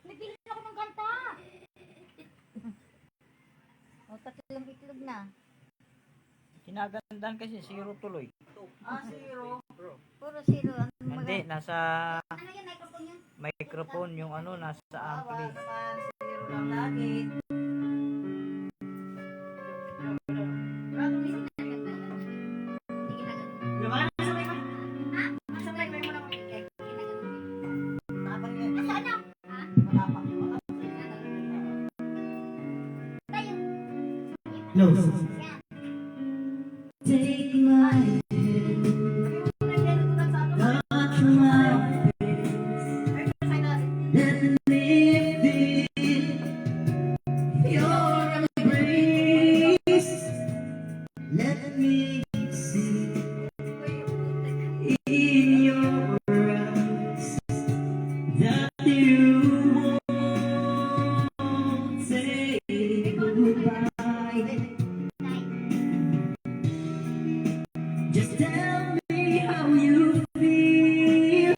Nagbilin ako ng kanta. O, tatlong itlog na. Kinagandaan kasi zero tuloy. Zero. Puro zero. Hindi, nasa Ano yan, microphone yan? microphone yung ano, nasa ampli. Naman, zero lang lagi. Lumayan sa may may. Sa may may mo na. Tapang yan. Matapang yun. Close. Take my hand, touch my face, and live in your embrace. Let me see in your eyes that you won't say goodbye. Just tell me how you feel.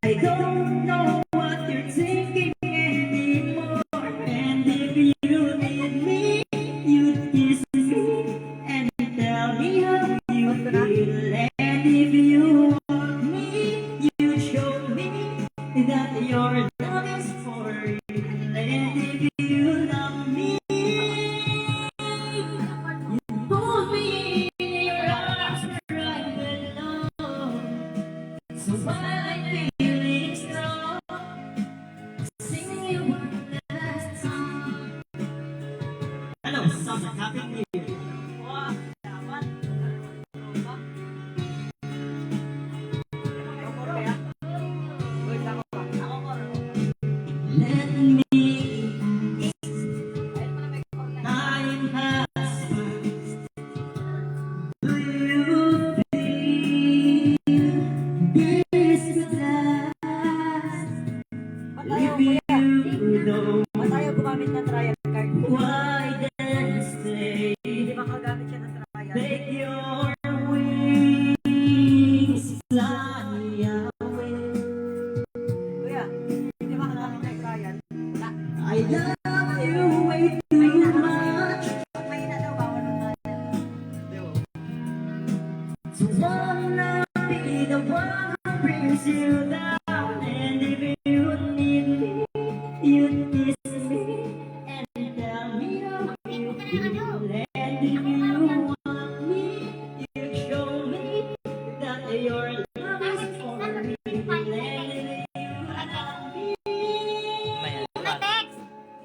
I don't know what you're thinking anymore. And if you need me, you kiss me and tell me how you feel. And if you want me, you show me that your love is for real. And if you love me, hold me in your arms right below. So while I'm feeling strong, sing you one last song. Hello, Summer, Happy New Year. Let me time has passed. Do you feel this could last? If you don't, Tayo gumamit ng trial card. why then stay? Hindi makagamit siya ng trial. Make your wings fly away. Kuya, hindi makagamit ng trial. I love you way too much May na daw, bawal ng trial. to wanna be the one who brings you down. And if you need me, you kiss me and tell me how you feel. And if you want me, you show me that your love is for me. And if you love me, May Text!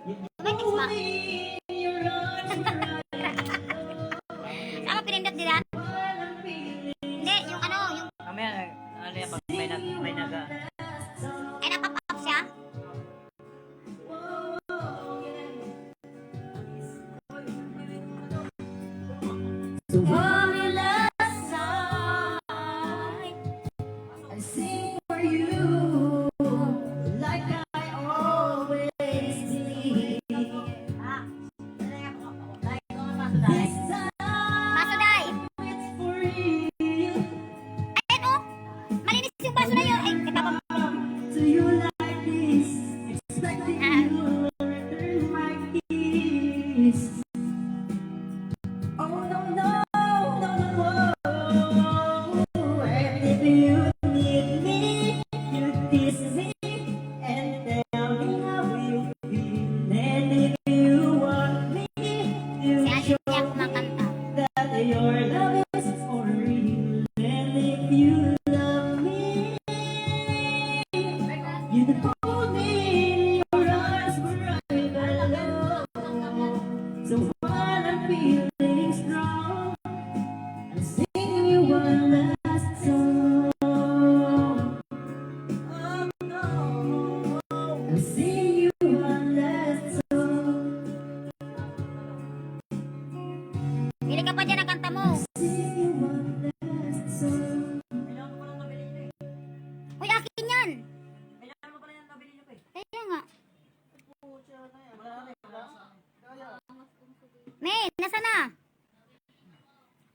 you Text hold ba? me in your arms right Saan ka pinindot nila? while I'm feeling Hindi, yung ano, yung... Mamaya, ano yan, pag may naga. Ay, napapap siya? So for me last night, I sing for you like I always did. This Baso, Day! time it's for real. Ayan, oh! Malinis yung baso na yun. Ay, nagpapap... To you like this, expecting you'll return my kiss. Oh no no no no no. And if you need me, you kiss me and tell me how you feel. And if you want me, you Si Ate show niya me kumakanta. that your love is for real. And if you love me, you hold me in your arms right below. So while I'm feeling strong, I'll sing you one last song. Oh no, I'll sing you one last song. Pili ka pa dyan ang kanta mo. Sing you one last song. Kailangan mo palang nabili nyo eh. Uy, akin yan! Kailangan mo pala yung nabili nyo eh. Kaya nga. Wala na eh. Wala. Me, kumain. Nasaan na?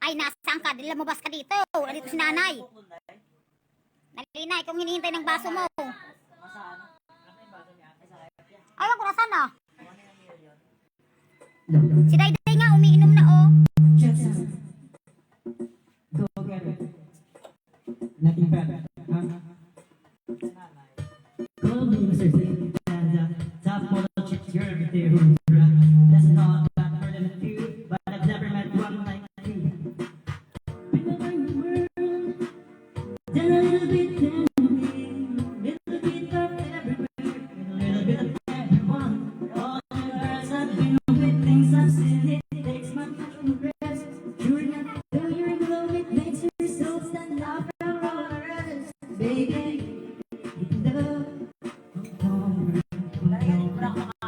Ay, nasaan ka? Lumabas ka dito. Dito si nanay. Dali na, ikaw hinihintay ng baso mo. Ayaw ko, nasaan na? Si Dayday nga, umiinom na oh. Just go get it. Nothing better. Call me Mr. Singh and top model chick girl with their room. That's not about more than a few, but I've never met one like you. People in the world, then a little bit then little bit of everywhere, a little bit of everyone. All the girls I've been with, things I've seen, it takes my progress. You're not though you're glow, it makes your soul stand out from all the rest. Baby,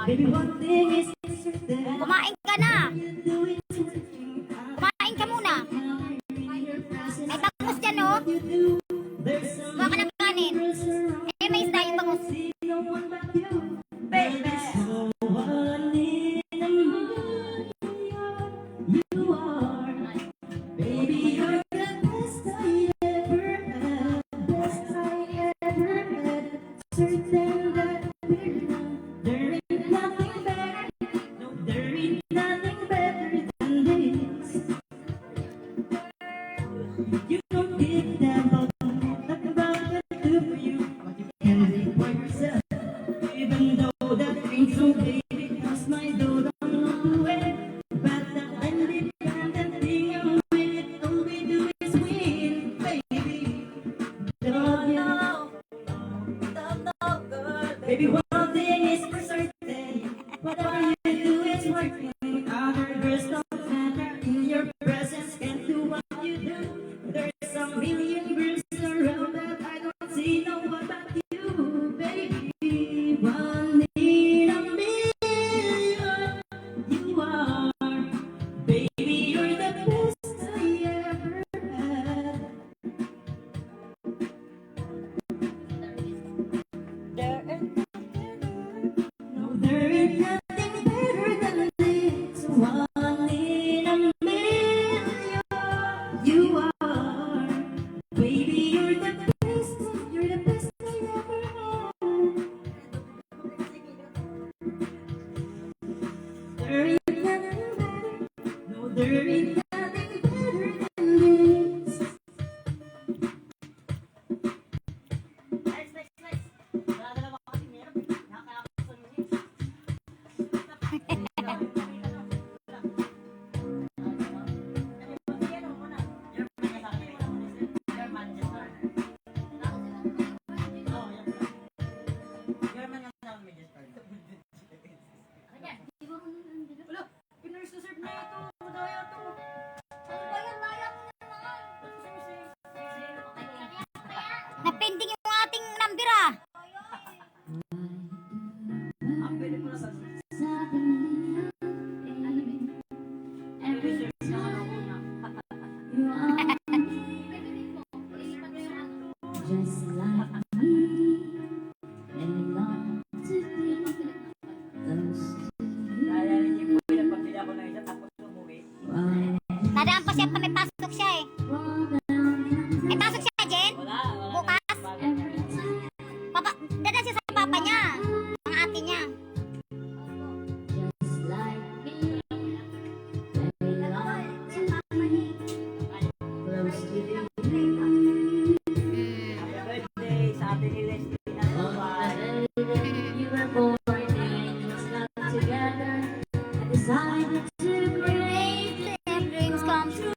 baby, one thing is certain. Kumain ka na. Kumain ka muna. May bangus dyan oh. Huwag ka ng kanin. Eh, may isda yung bangus. Baby, so one in a million you are. Baby, you're the best I ever had. Best I ever had. Certain that there ain't nothing better. No, there ain't nothing better than this. You don't give them all. Talk about what I do for you. What you can do for yourself. Even though that ain't so baby, cause my door don't know the way. But that I'm independent thing, I'm with it, all we do is win, baby. Don't you know? Baby, one thing is for certain. Whatever you do is working. Other girls don't matter. In your presence can't do what you do. There's a million girls around that I don't see no one but you, baby. One in a million you are. Baby, you're the best I ever had. No, there ain't nothing better than this. One in a million you are. Baby, you're the best. You're the best I ever had. There ain't nothing better. No, there ain't nothing better than this. Pinursuserve na ito. Madaya ito. Napending yung ating number ah. Just like me, and long to be close to you. Tadaan pa siya pa may pasok siya eh. May pasok siya, Jen? Bukas? Papa, dadaan siya sa papa niya. Ang ate niya. Just like me, and long to be close to you. You were born angels not together. I decided to create Dreams come true.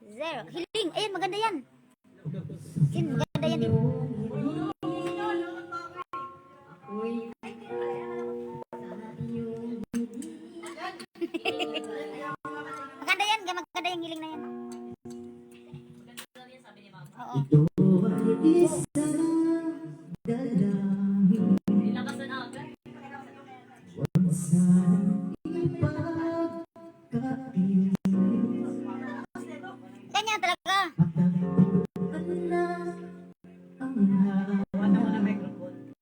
Zero. Hiling. Ayan, maganda yan. Yan, maganda yan din. Maganda yan. Maganda yung hiling na yan. Oo. Ito ay isang dalangin. Huwag sanang ipagkapit. Ganyan talaga. Patagpuan na ang hangin.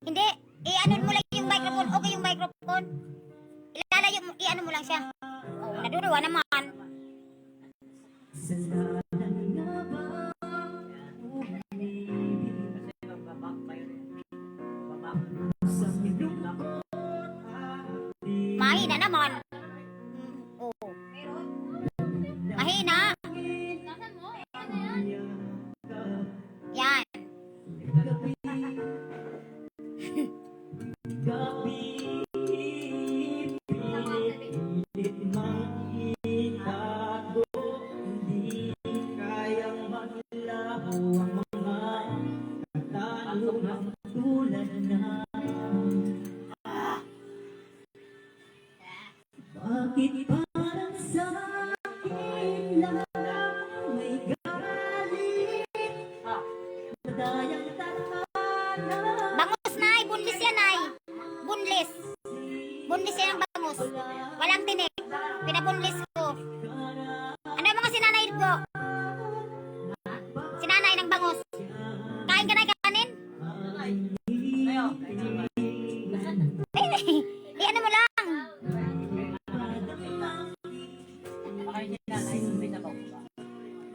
Hindi. I-ano mo lang yung microphone. Okay yung microphone. Ilalayo mo. I-ano mo lang siya. Oh, naduduwa naman. Kasalanan nga ba sa lungkot at Mahina naman. Oo. Mahina. Yan. pilit mang itago, hindi kayang maglaho ang mga katanungang tulad na bakit parang sa akin lang may galit, madayang tadhana. Bangus na ay. Bunlis yan ay. Bunlis. Bunlis yan ang bangus. Walang tinik. Pinabunlis ko. Ano yung mga sinanay ko? Sinanay ng bangus. Kain ka na kanin? I-ano mo lang.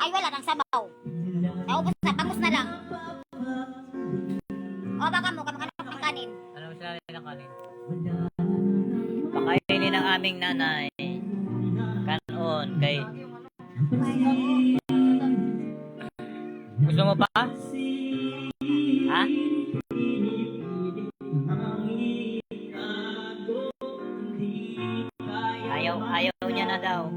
Ay, wala nang sabaw. Naubos na. Bangus na lang. O, baka mo. Kamakhanap ng kanin. Ano mo sila ng kanin? Pakainin ng aming nanay. Kanon kay... Gusto mo pa? Ha? Ayaw niya na daw.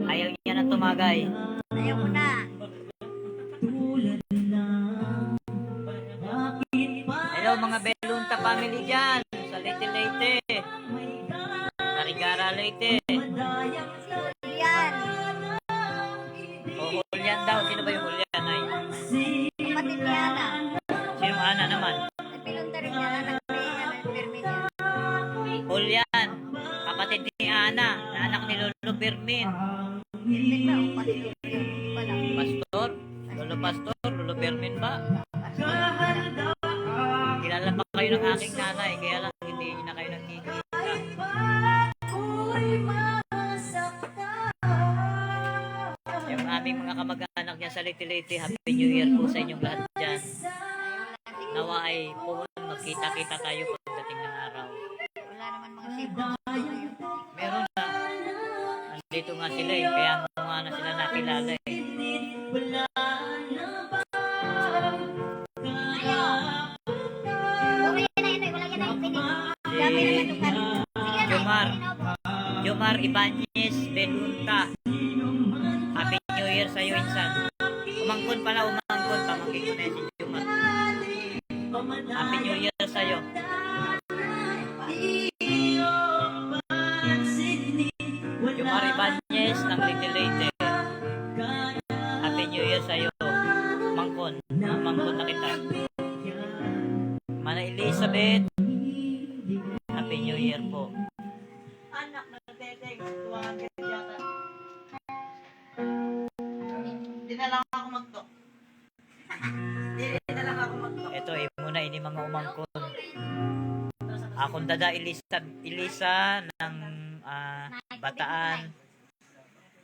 Ayaw niya na tumagay. Ayaw mo na. Hello mga Belunta family dyan. Sa Leyte. Sa Rigara Leyte. Yan. O Julian daw. Sino ba yung Julian ay? Kapatid ni Ana. Sinong Ana naman? Nagpilunta rin niya. Nagpirmin niya. Julian. Kapatid ni Ana. Na anak ni Lolo Bermin. Pirmin ba? O pati yun. Wala. Pastor? Lolo Pastor? Lolo Bermin ba? Kilala pa kayo ng aking nanay. Kaya lang hindi na kayo nagkikita. Yung aming mga kamag-anak dyan sa Leyte. Happy New Year po sa inyong lahat dyan. Nawa ay magkita-kita tayo pagdating ng araw. Wala naman mga sipon. Meron na. Andito nga sila eh. Kaya nga na sila nakilala eh. Okay na yun. Wala yan na yung pinig. Dami naman yung kanin. Sige na. Jomar Ibanez Belunta. Happy New Year sa'yo, insan. Umangkon pala, pamangkin ko na yun si Jomar. Happy New Year sa'yo. Jomar Ibanez ng Leyte. Happy New Year sa'yo. Umangkon na kita. Mana Elizabeth. Happy New Year po. Anak ng teteng, tuwangan ka yata. Hindi na lang ako mag-talk. Hindi na lang ako mag-talk. Ito eh, muna ini mga umangkon. Akong dada Elisa ng Bataan.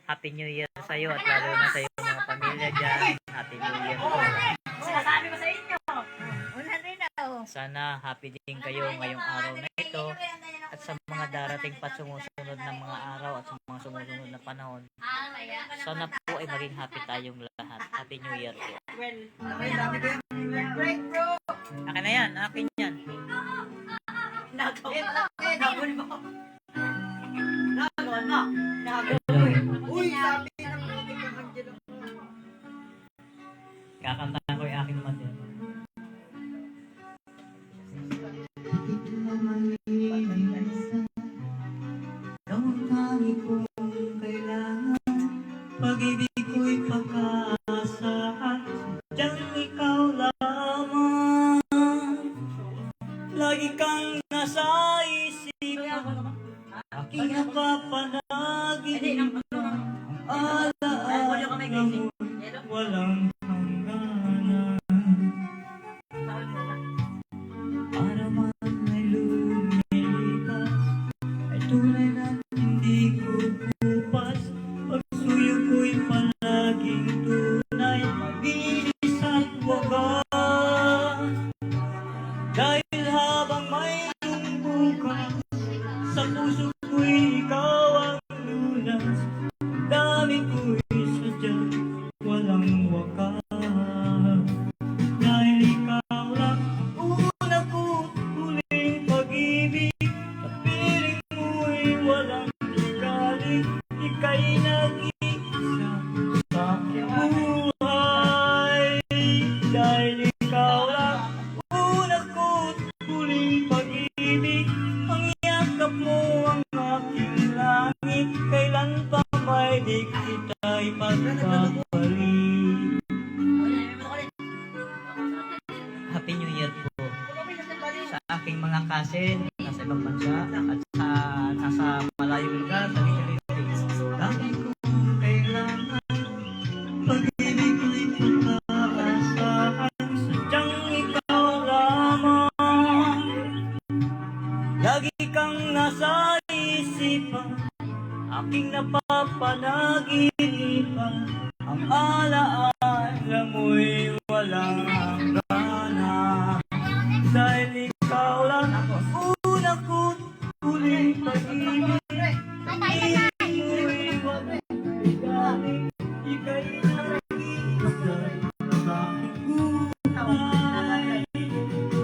Happy New Year sa'yo at lalo na sa iyong mga pamilya dyan. Happy New Year po. Sinasabi ko sa inyo. Wala rin daw. Sana happy din kayo ngayong araw na ito at sa mga darating pa sumusunod na mga araw at sa mga sumusunod na panahon. Sana po ay maging happy tayong lahat. Happy New Year po. Well, dami ko yung break, bro. Akin na yan, akin yan. Nagawin mo. Uy, sabi ng puti kang andyan ako. Kakantahan ko yung aking mati. Ikaw ang tangi kong kailangan, pag-ibig ko'y pag-aasahan, sadyang ikaw lamang. Lagi kang nasa isipan, aking napapanagin, ang alaala mo'y walang hangganan. Para man ay lumilipas, ay tunay na hindi ko bupas. Pagsuyo ko'y palaging tunay, mabilis at wagas. Dahil habang mayroong bukas, sa puso ko'y ikaw ang lunas. Ang dami ko'y sadyang walang wakas. Dahil ikaw lang ang una ko't huling pag-ibig, sa piling mo'y walang igaling. Ika'y nag-iisa sa aking buhay. Dahil ikaw lang ang una ko't huling pag-ibig, ang yakap mo ang aking langit. Kailan pa may di kita'y pagpapalik. Happy New Year po sa aking mga kasin nasa ibang bansa at sa nasa malayong lugar sa Philippines. Dami kong kailangan, pag-ibig ko'y pag-aasahan, sadyang ikaw lamang. Lagi kang nasa isipan, aking napapanaginipan, ang alaala mo'y walang hangganan. Dahil ikaw lang ang una ko't huling pag-ibig, mo'y walang igaling. Ika'y nag-iisa sa aking buhay.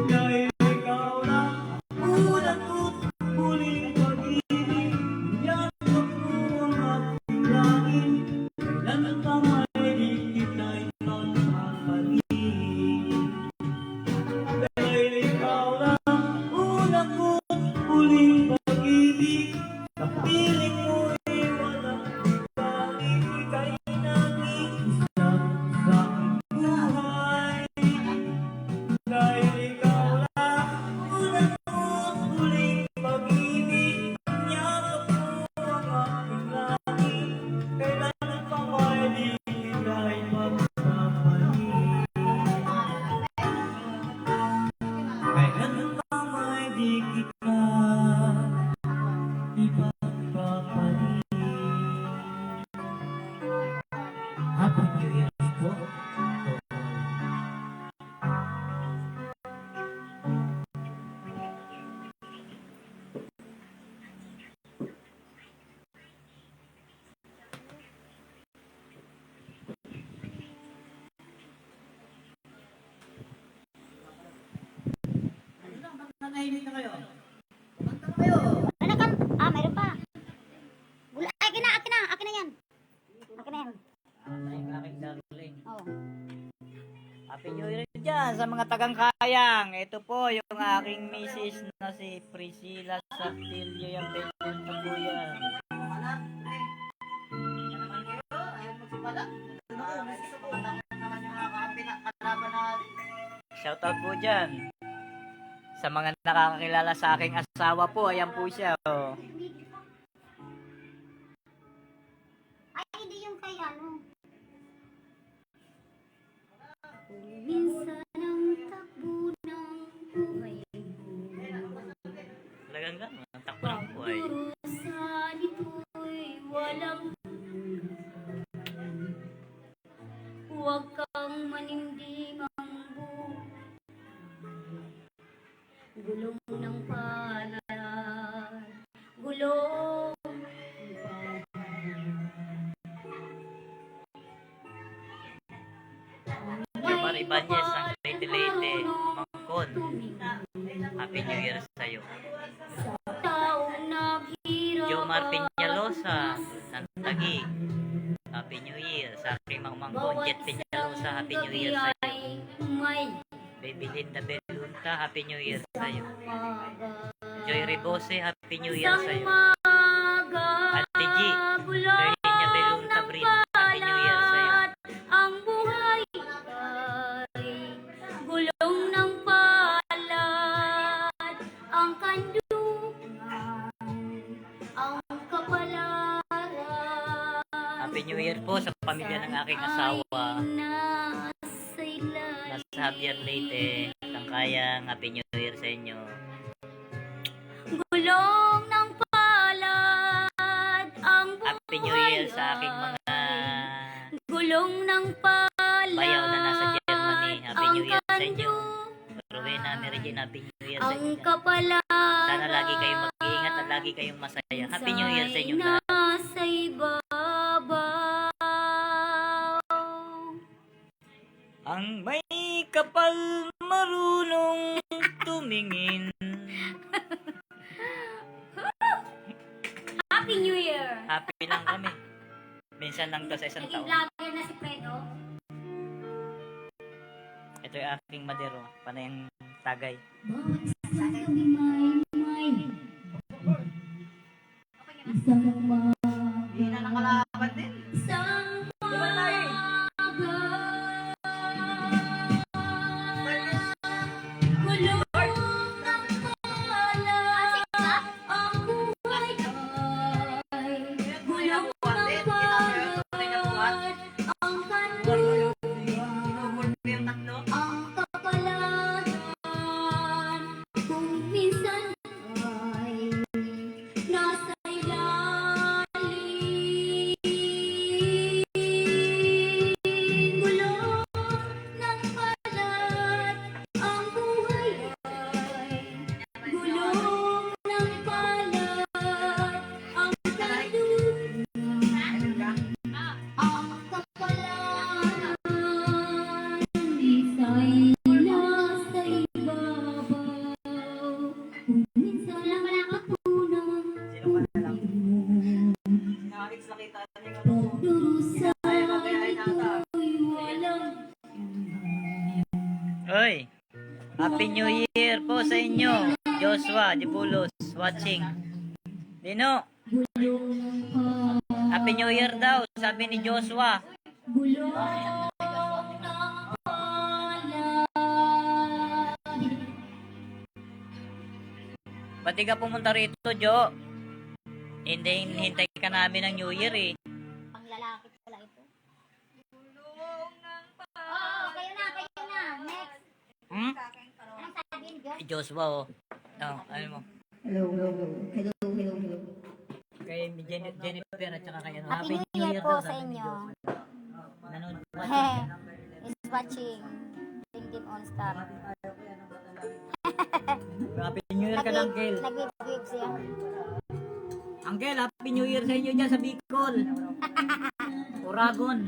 Dahil ikaw lang ang una ko't huling pag-ibig, yakap mo ang aking langit. Kailan pa may di kita'y magpapalit. Dahil ikaw lang ang una ko't huling pag-ibig, sa piling mo'y walang igaling. Ika'y nag-iisa sa aking buhay. Dahil ikaw lang ang una ko't huling pag-ibig, yakap mo ang aking langit. Kailan pa may di kita'y magpapalit. Kailan pa may di kita ipagpapalit. Happy New Year po. Nanahimik na kayo. Kumanta na kayo. Ano kan? Ah, mayroon pa. Ay, akin na yan. Akin na yan. Ang aking darling. Oh. Happy New Year dyan sa mga tagang-kayang. Ito po yung aking misis na si Priscilla Sartilio. Yung pension na po yan. Anak, eh. Yan naman kayo. Ayaw magsipala. Gusto ko. Matakot naman yung mga kalaban natin. Shoutout po dyan. Sa mga nakakakilala sa aking asawa po, ayan po siya. Oh. Ay, hindi yung kay ano. Minsan ang takbo ng buhay. Talagang gano'n. Ang takbo ng buhay. Durusan ito'y walang huwag kang manimdimang gulong ng palad, gulong Jomar Ibanez ng Leyte, Mangkon. Happy New Year sa'yo. taong naghirap Jomar Peñalosa ng Taguig. Happy New Year. Sa aking Mang Jet Peñalosa, Happy New Year sa iyo. Baby Linda Belunta, Happy New Year sa iyo. Joy Rebose, Happy New Year sa iyo. Ate G, Berlinia Belunta Brin, Happy New Year sa iyo. Ang buhay ay gulong ng palad, ang kandungan, ang kapalaran. Happy New Year po sa pamilya ng aking asawa. Nasa Javier Leyte, Tangkayang, Happy New Year sa inyo. Gulong ng palad, ang buhay Happy New Year sa aking mga gulong ng palad, bayaw na nasa Germany. Happy New Year sa inyo. ang Rowena, Mary Jane, Happy New Year sa ang inyo. kapalaran. Sana lagi kayong mag-iingat at lagi kayong masaya. Happy New Year sa inyo lahat. Nasa ibabaw. Ang may kapal marunong tumingin. Happy New Year! Happy lang kami. Minsan lang to sa isang Naging taon. vlogger na si Fredo. Ito yung aking madero. Panayang tagay. Bawat sandali may isang Hindi na nakalaban din. isang Gulong ng palad, ang buhay ay gulong ng palad, ang kandungan, Yung tatlo. ang kapalaran. Kung minsan ay nasa ilalim, gulong ng palad, ang buhay ay gulong ng palad, ang kandungan, ang kapalaran. isa'y nasa ibabaw. Kung minsan lang nakapunang Sino ka na lang? Sinakits nakita niya nga. pagdurusa ito'y walang Oy! Happy New Year po sa inyo. Joshua Dibulos watching. Dino, gulong ng palad. Happy New Year daw, sabi ni Joshua. Gulong ng palad. Ba't di ka pumunta rito, Jo? Hindi, hintay ka namin ng New Year eh. Pang lalaki pala ito. Oo, kayo na, kayo na. Next. Hmm? Anong sabi ni Diyos? Joshua oh. Oh, ano mo? Hello, hello, hello, hello, hello. Kay Jennifer at saka kay ano. Happy New Year po daw, sa sabi ni inyo. Joshua. Nanonood po. Is watching. Team All Star. Happy New Year ka lang, Kel. Nag-wave siya. Uncle, Happy New Year sa inyo dyan sa Bicol. Oragon.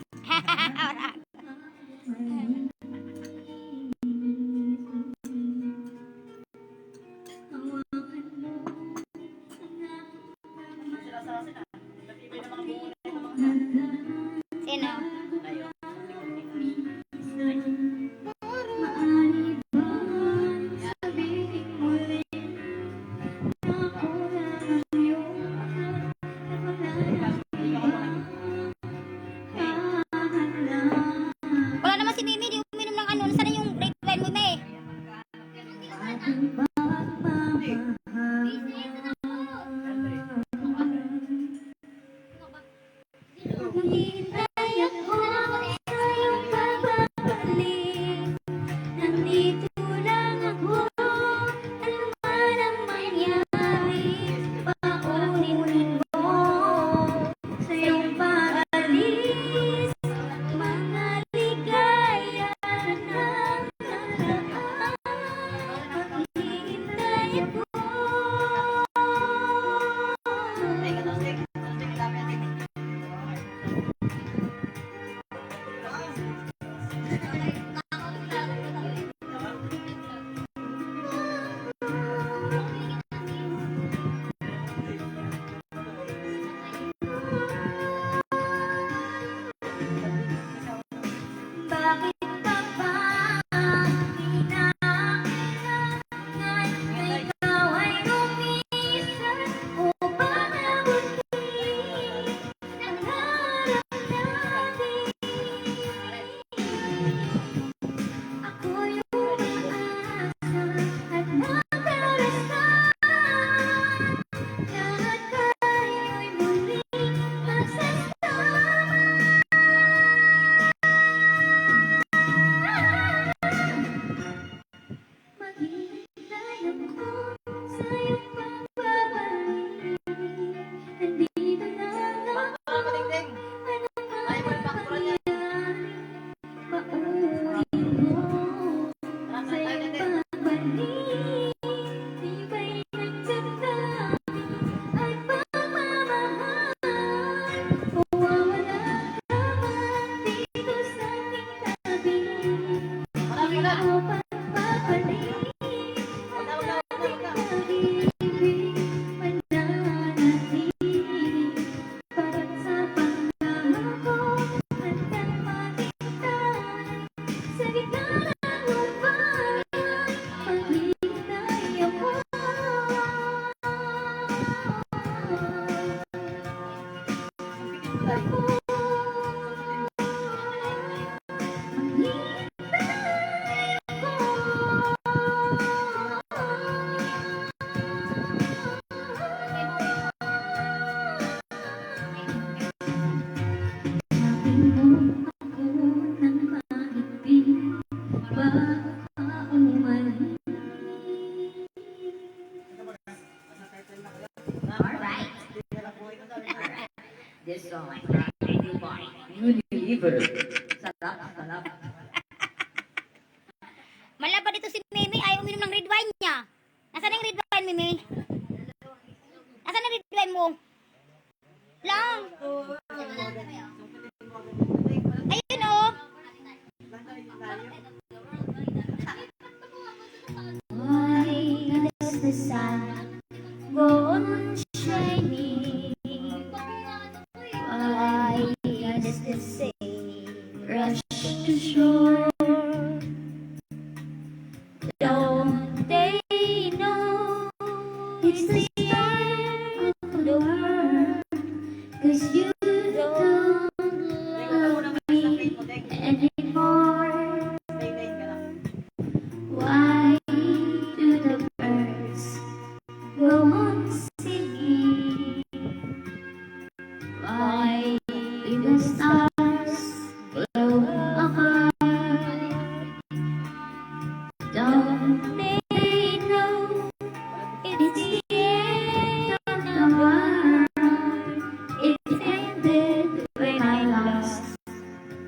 Sino? Ayun. Wala naman si Mimi, di Alright. This song is not new by Unilever. Sarap. Malaba dito si Mimi. Ayaw uminom ng red wine niya. Nasaan yung red wine, Mimi? Nasaan ang red wine mo? Lang. Ayun oh. Why does the sun go on shining? Why does the sea rush to shore? Don't they know it's the end of the world? 'Cause you don't love me anymore. Why do the birds go on singing? Why do the stars glow apart? Don't they know it's the end of the world? It ended when I lost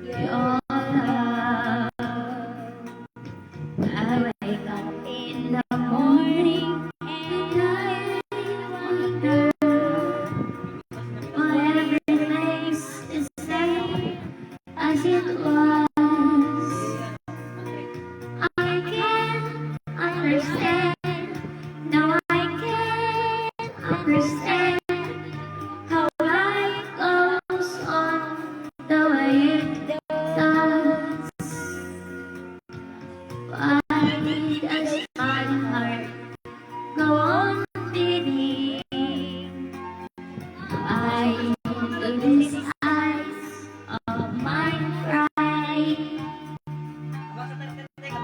your love. I wake up in the morning and I wonder why everything's the same as it was. I can't understand. No, I can't understand how life goes on the way it does. Why does my heart go on beating? Why do these eyes of mine cry?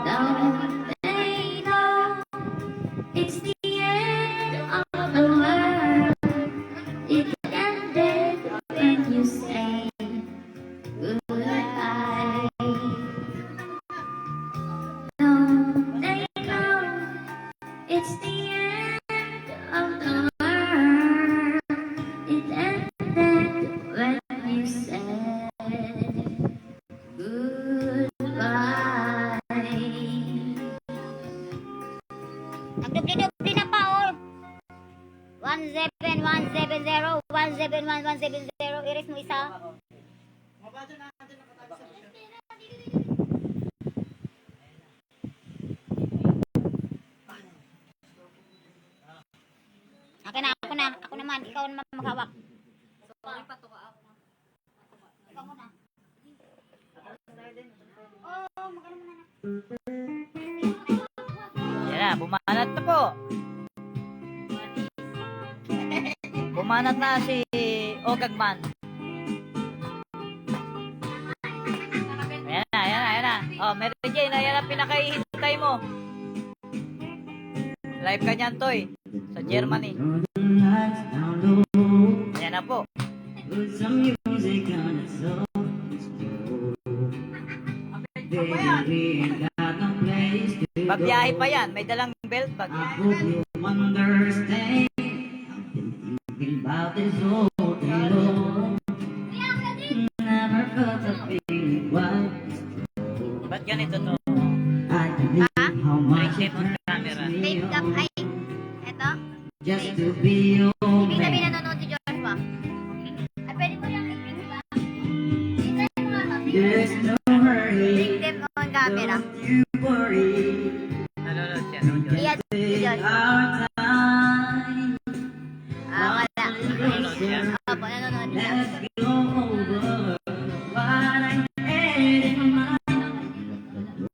Don't they know it's the end of the world? It ended when you say goodbye. Don't they know it's the end of the world? It ended when you said goodbye. Nagdubli-dubli na pa, oh. 17170, 171170. Iris mo isa. Ako naman. Ikaw naman maghawak. Ikaw muna. Oh, magano muna na. Yan na, bumanat na po. Bumanat na si Ogagman. Ayan na. Oh, Mary Jane, ayan ang pinakahihintay mo. Live ka niyan, Toy. Sa Germany. Ayan na po. Put some music on it so it's cool. Baby, we ain't got no place to go. Babiyahe pa yan. May dalang belt bag. I hope you understand. I've been thinking about this all day long. Never felt a feeling quite this true. Ba't ganito to? I believe how much Tape it on hurts camera. me Tape up. Ay, eto. just to be your Ibig sabihin man. nanonood si George pa. Ay, pwede mo yung ipin, di ba? Isay mo nga kami. There's no hurry. Bring them on camera. Don't you worry. Nanonood siya, no, George? Iyan, si Take George. our time. Ah, wala. Nanonood siya? Opo, nanonood siya. Let's go over what I had in mind.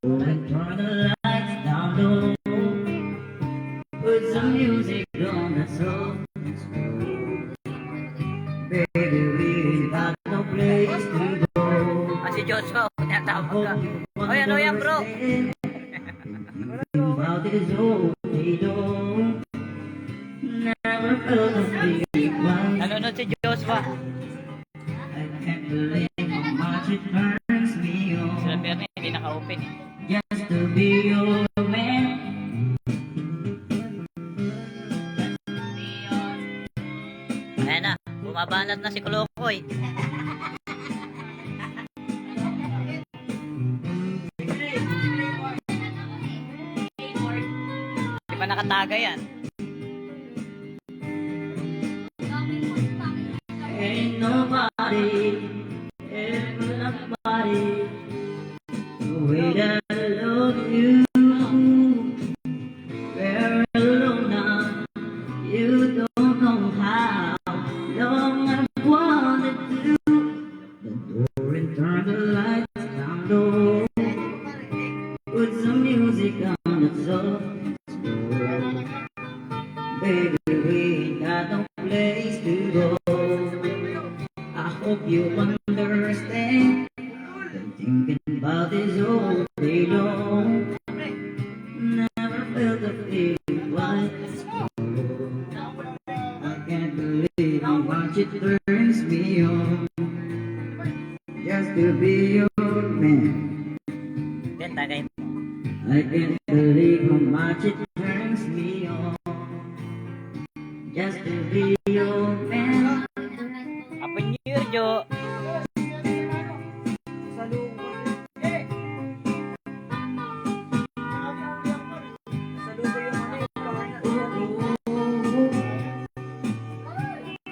Go and turn the lights down low. Put some music on that's all. Baby, we got no Tama ka. Ay, ano yan, bro? About this old freedom, never felt a feeling. Nanonood si Joshua. I can't believe how much it turns me Sila on Bernie, hindi naka-open eh. just to be your man. Ayan na, bumabanat na si Kulokoy. Di pa nakataga yan. Ain't nobody ever nobody the way that I love you. We're alone now. You don't know how long I've wanted to. The door and turn the lights down low. Put some music on the soft slow. Baby, we ain't got no place to go. I hope you understand. Been thinking about this all day long. Never felt a feeling like this before. I can't believe how much it turns me on just to be your man. Then, tagay mo. I can't believe how much it turns me on just to be your man. Happy New Year, Jo.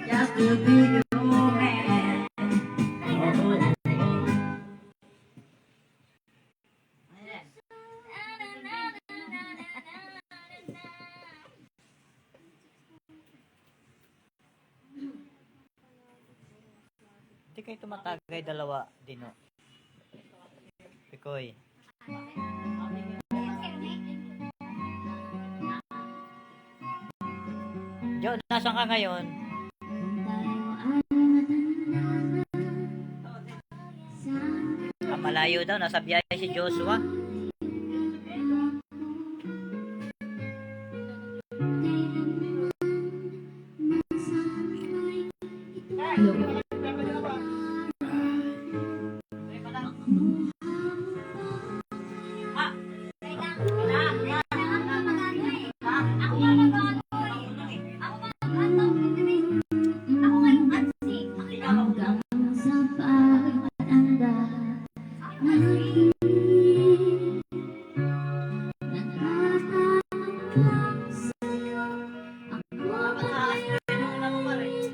Just to be your man. Hindi kayo tumatagay dalawa, Dino. Pikoy. Jo, nasan ka ngayon? Malayo daw, nasa biyahe si Joshua. Hanggang sa pag-anda nagtatanong sa'yo ako ba'y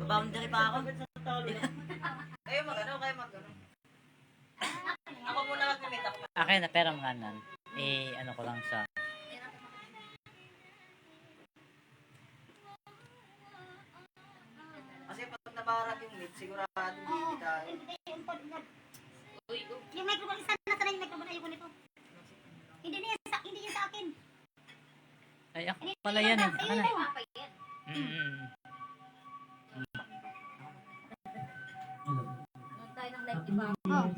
Boundary pa ako. Kayo mag-ano, kayo mag-ano. Ako muna mag-meet ako. Akin na pera mga nan. Ano ko lang sa... Kasi pag nabarat yung meet, sigurado hindi tayo. Yung microphone, isa na sana yung microphone, ayoko nito. Hindi yan sa akin. Ay, ako pala yan eh. Akin na. Papa yan. Tayo ng live, diba? Oh.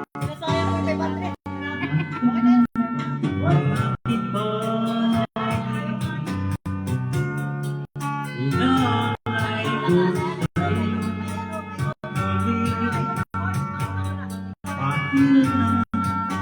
Sinasayang mo yung 500. Okay na yun.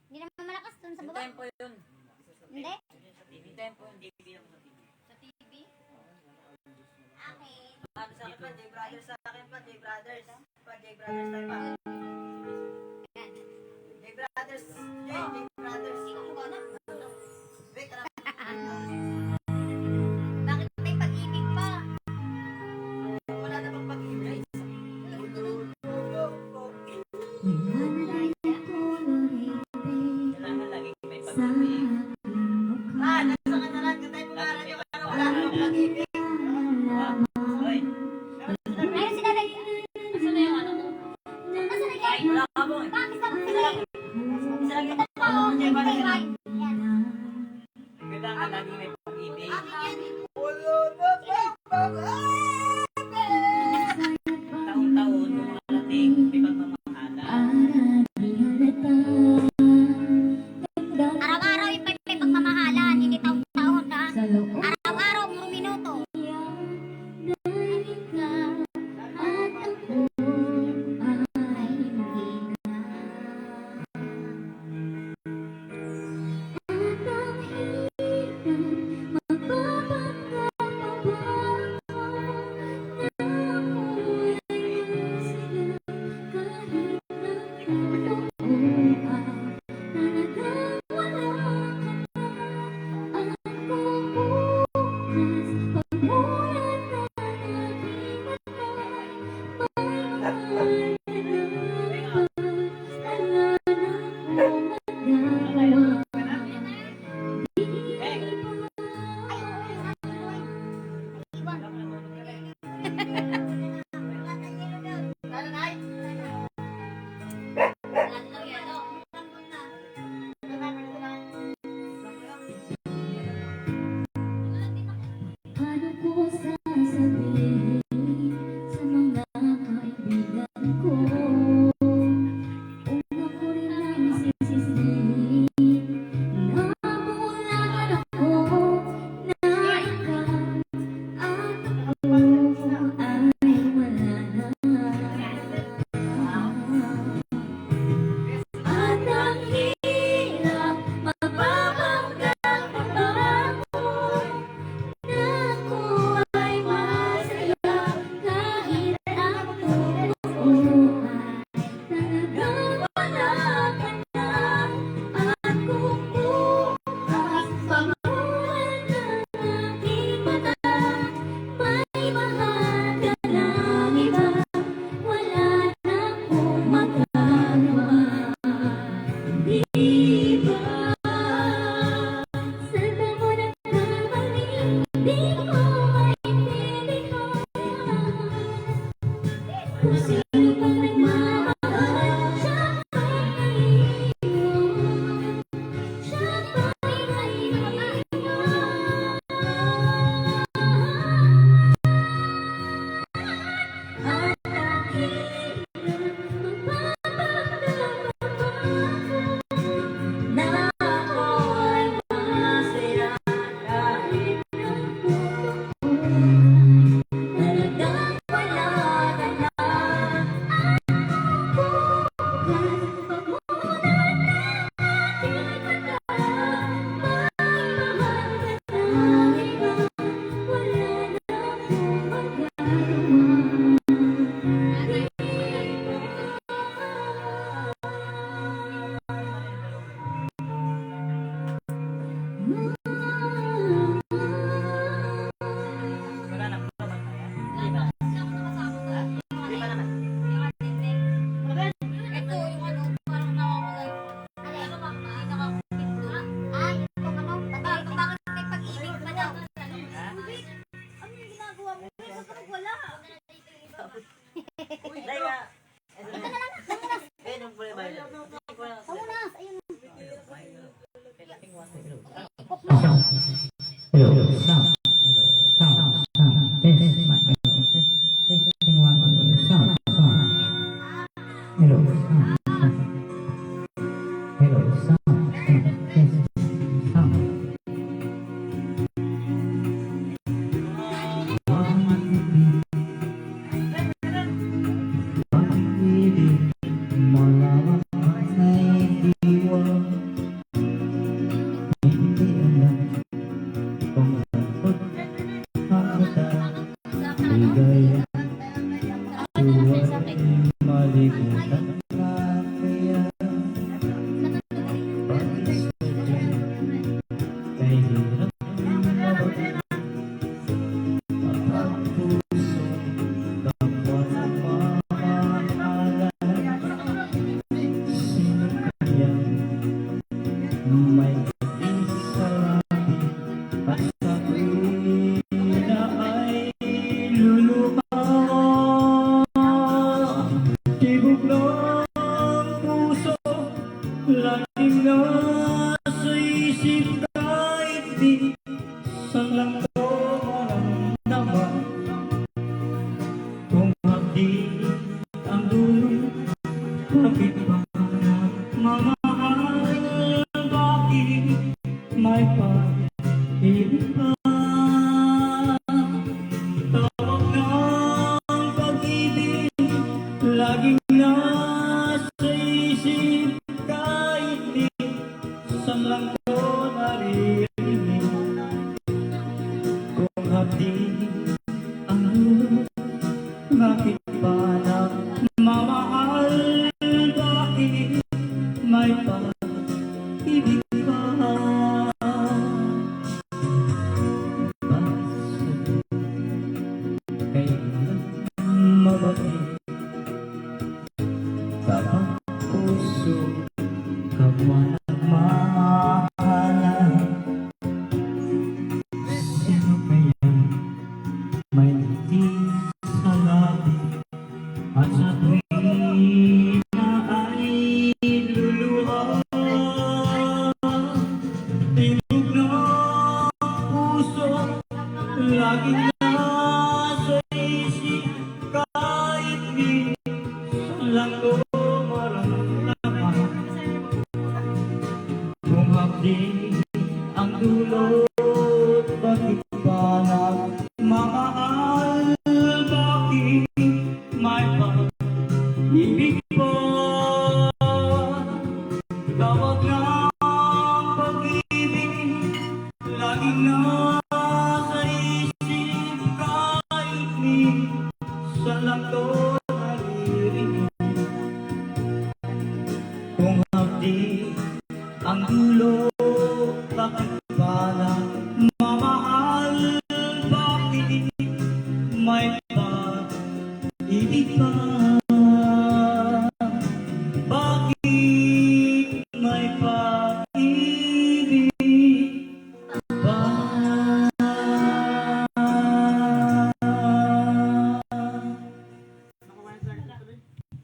Hindi naman malakas dun sa baba. Tempo yun. Hindi? Tempo yun. DB ako sa TV. Sa TV? Akin. Ano sa akin pa? J Brothers sa akin pa. J Brothers. J Brothers tayo pa. J Brothers. J Brothers. Ikaw mo na? Wait, Bakit may pag-ibig pa? wala na bang pag-ibig? Kailangan lagi may pag-ibig. Nasa ka na lang. Katay mo nga rin yung wala na bang pag-ibig. Hoy. Ayun si Daday. Asa na yung ano mo? Nasa na kayo? Wala ka mo eh. Bakit sa sila? Isa lang yung Oo, J Brothers. yan. Kailangan lagi may pag-ibig. Akin yan. Wala na Hello, sound. Hello, sound. Test mic. Testing one. Sound. Hello, sound. Hello, sound. Test. Sound. Laging nasa isip kahit di saan lang ko maramdaman. Kung hapdi ang dulo, bakit ba mamahal? Bakit may pag-ibig pa? Tawag ng pag-ibig, laging nasa isip kahit di saan lang ko naririnig. Kung hapdi ang dulo, bakit ba nagmamahal? Bakit may pag-ibig pa? Bakit kailan mabait kapag puso kapwa nagmamahalan? Sino kaya may ngiti sa labi at sa tuwing na ay luluha? Tibok ng puso, laging nasa isip kahit di saan lang ko maramdaman. Kung hapdi ang dulot, bakit ba nagmamahal? Bakit may pag-ibig pa? Tawag ng pag-ibig, laging nasa isip kahit di saan lang ko naririnig. Kung hapdi ang dulo, bakit ba nagmamahal? Bakit may pag-ibig pa? Bakit may pag-ibig pa?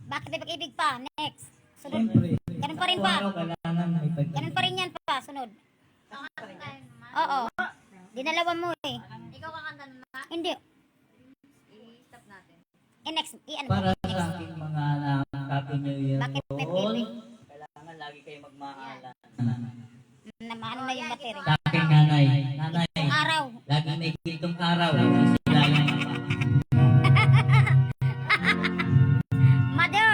Bakit may pag-ibig pa? Next. Sunod. Siyempre, Ganun pa rin pa. kailangan may pag-ibig. Ganun pa rin yan pa. Sunod. Oo. Dinalawan mo eh. Ikaw kakanta na na. Hindi. I-stop natin. Next. Ano? Para sa aking mga anak, Happy New Year Bakit may po. pag-ibig? Kailangan lagi kayo magmahalan. Ano na yung battery? Sa aking nanay, nanay, Araw. lagi may gintong araw, sisilayan ka pa. Mother.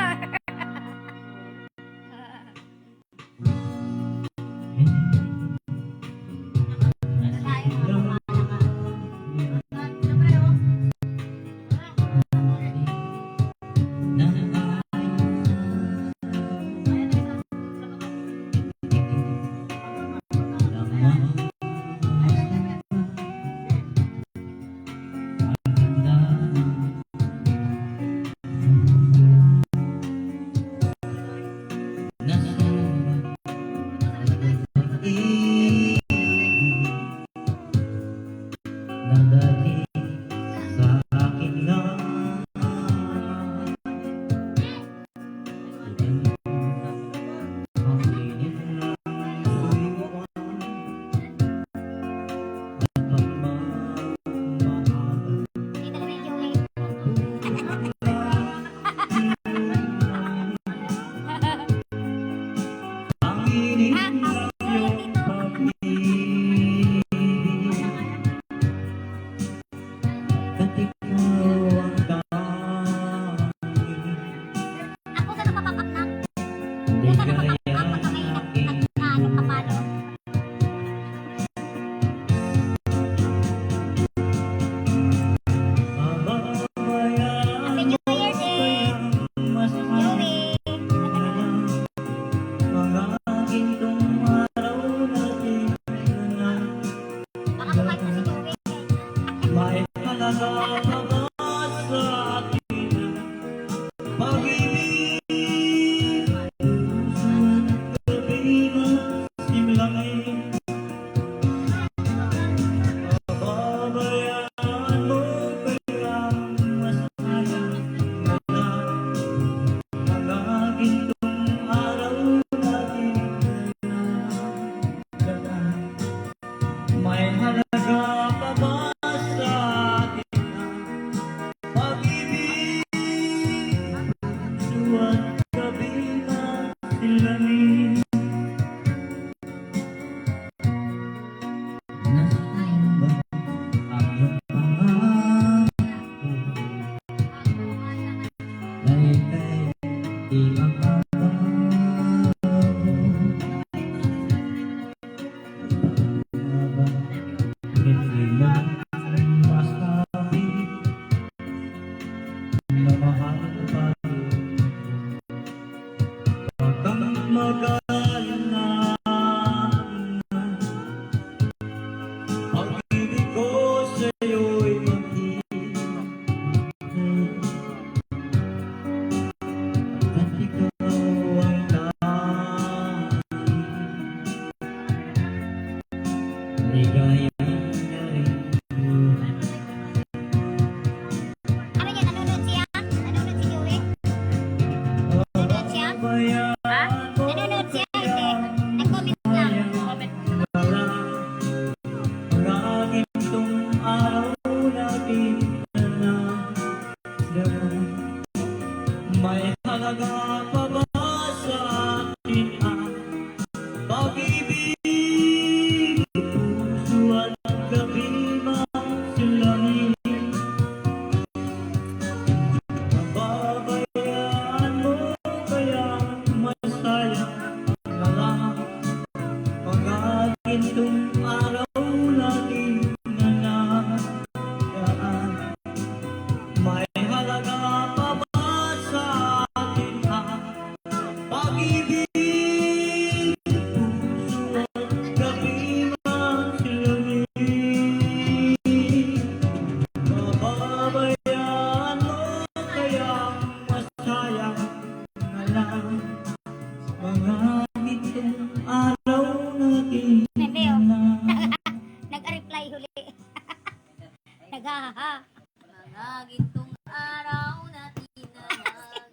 nagahaha. Mga gintong araw na tinalagaan.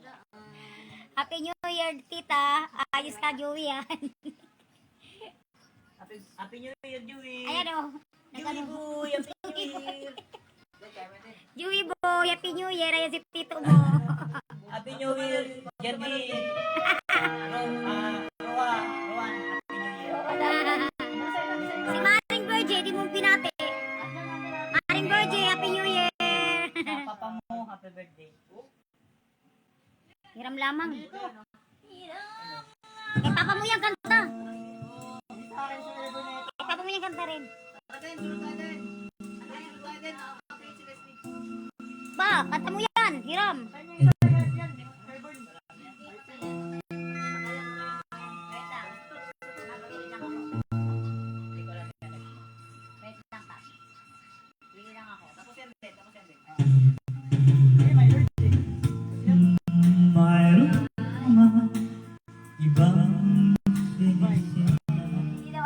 Happy New Year, tita. Ayos ka, Joey, ah. Happy New Year, Joey. Ayan, oh. Joey boy, Happy New Year. Joey boy, Happy New Year. Ayan si tito mo. Happy New Year, Jeremy. Rowan, Happy New Year. Si Maring Virgie, di mo pinati. Maring Virgie, Happy New Year. Papa mo, happy birthday. Hiram lamang. Eh, papa mo yung kanta. Eh, papa mo yung kanta rin. Ba, kanta mo yan. Hiram. Mayroon mga ibang sinisira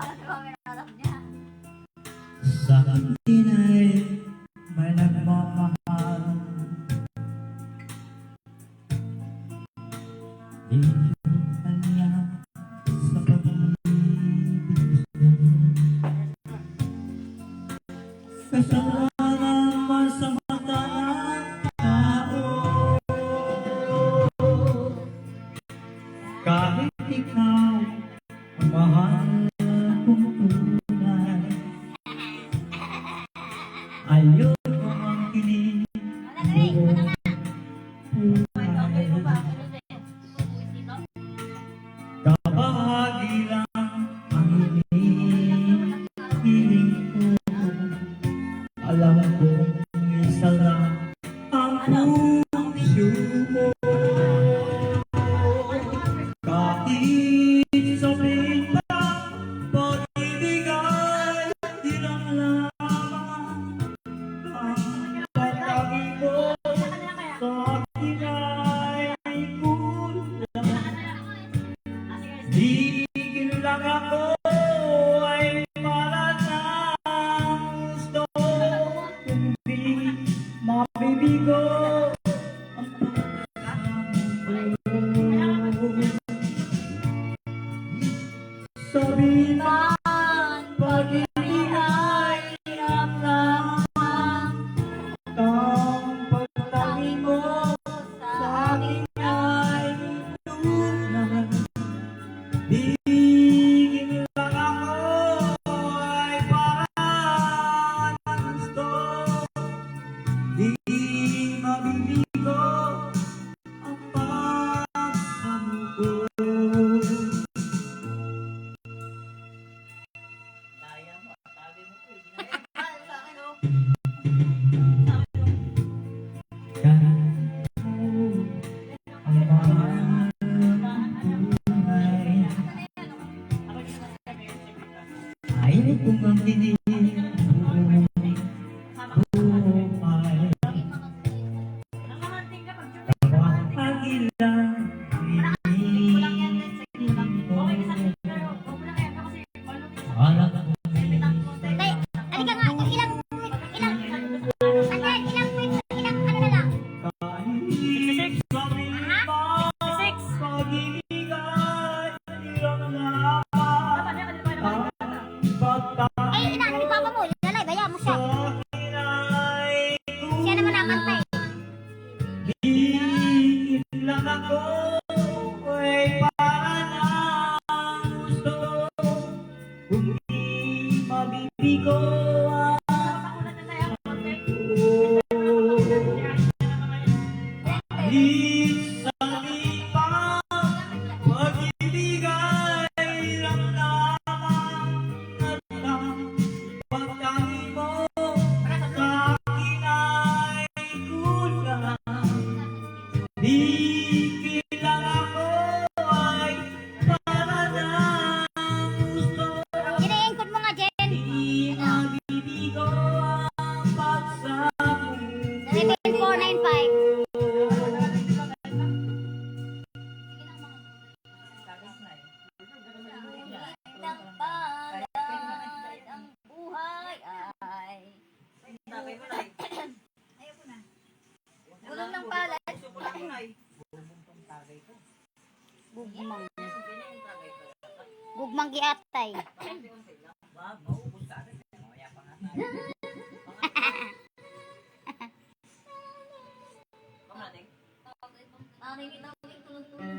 sa akin ay may nagmamahal. Di alam sa pag-ibig kasalanan man sa mata ng tao. Kahit ikaw ang mahal kong tunay, ayoko ang kinig mo tunay. Kabahagi lang ang hinihiling ko. Alam kong isa lang ang puso mo. Kahit sabihin pa, pag-ibig ay hirang lamang. Ang pag-ibig mo sa akin ay kulang. Tigil lang ako ay para ng gusto kong di mabibigo ang pagkakamit ko. Sabi man, pag-ibig ay hirap lamang. Ang pagtangi mo sa akin ay tunay. Tigil lang ako ay parang gusto. Di mabibigo ang pagsamuko. Ang mahal ng tunay ay kung ang dinig buhay. Kabahagi lang ang hinihiling ko. Alam ko Tay, halika nga. Ilang ano na lang. kahit sabihin pa, pag-ibig ay hirang lamang. Ang pagtangi Eh, ina, ni papa mo. Lalay, baya mo siya. sa akin ay Siya naman ang kanta eh. tigil lang ako ay para ng gusto kung di mabibigo ang isabi pa, pag-ibig ay hirang lamang. At ang pagtangi mo sa akin ay kulang. Tigil lang ako ay para ng gusto. Ina-encode mo nga, Jen. Di mabibigo ang pagsamo. 79495. Ng palay ang buhay ay Gugmang. Gugmang giatay. Narinig na ulit tulog-tulog.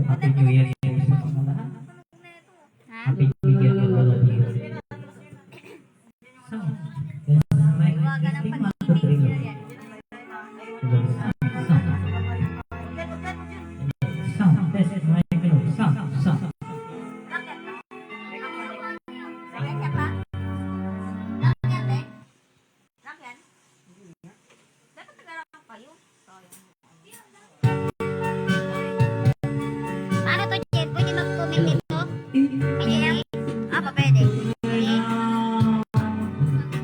Happy New Year sa mga lahat. Ha? Happy New Year to all of you. So, yes, my Huwagan ng greeting, pag-ibig. Sound, this is my clue. Sound. Rakyan ka pa? Rakyan, te? Rakyan? Dapat naglalakad kayo. Ano to, Jen? Pwede mag-comment dito? Pwede? Ah, pa pwede. Pwede.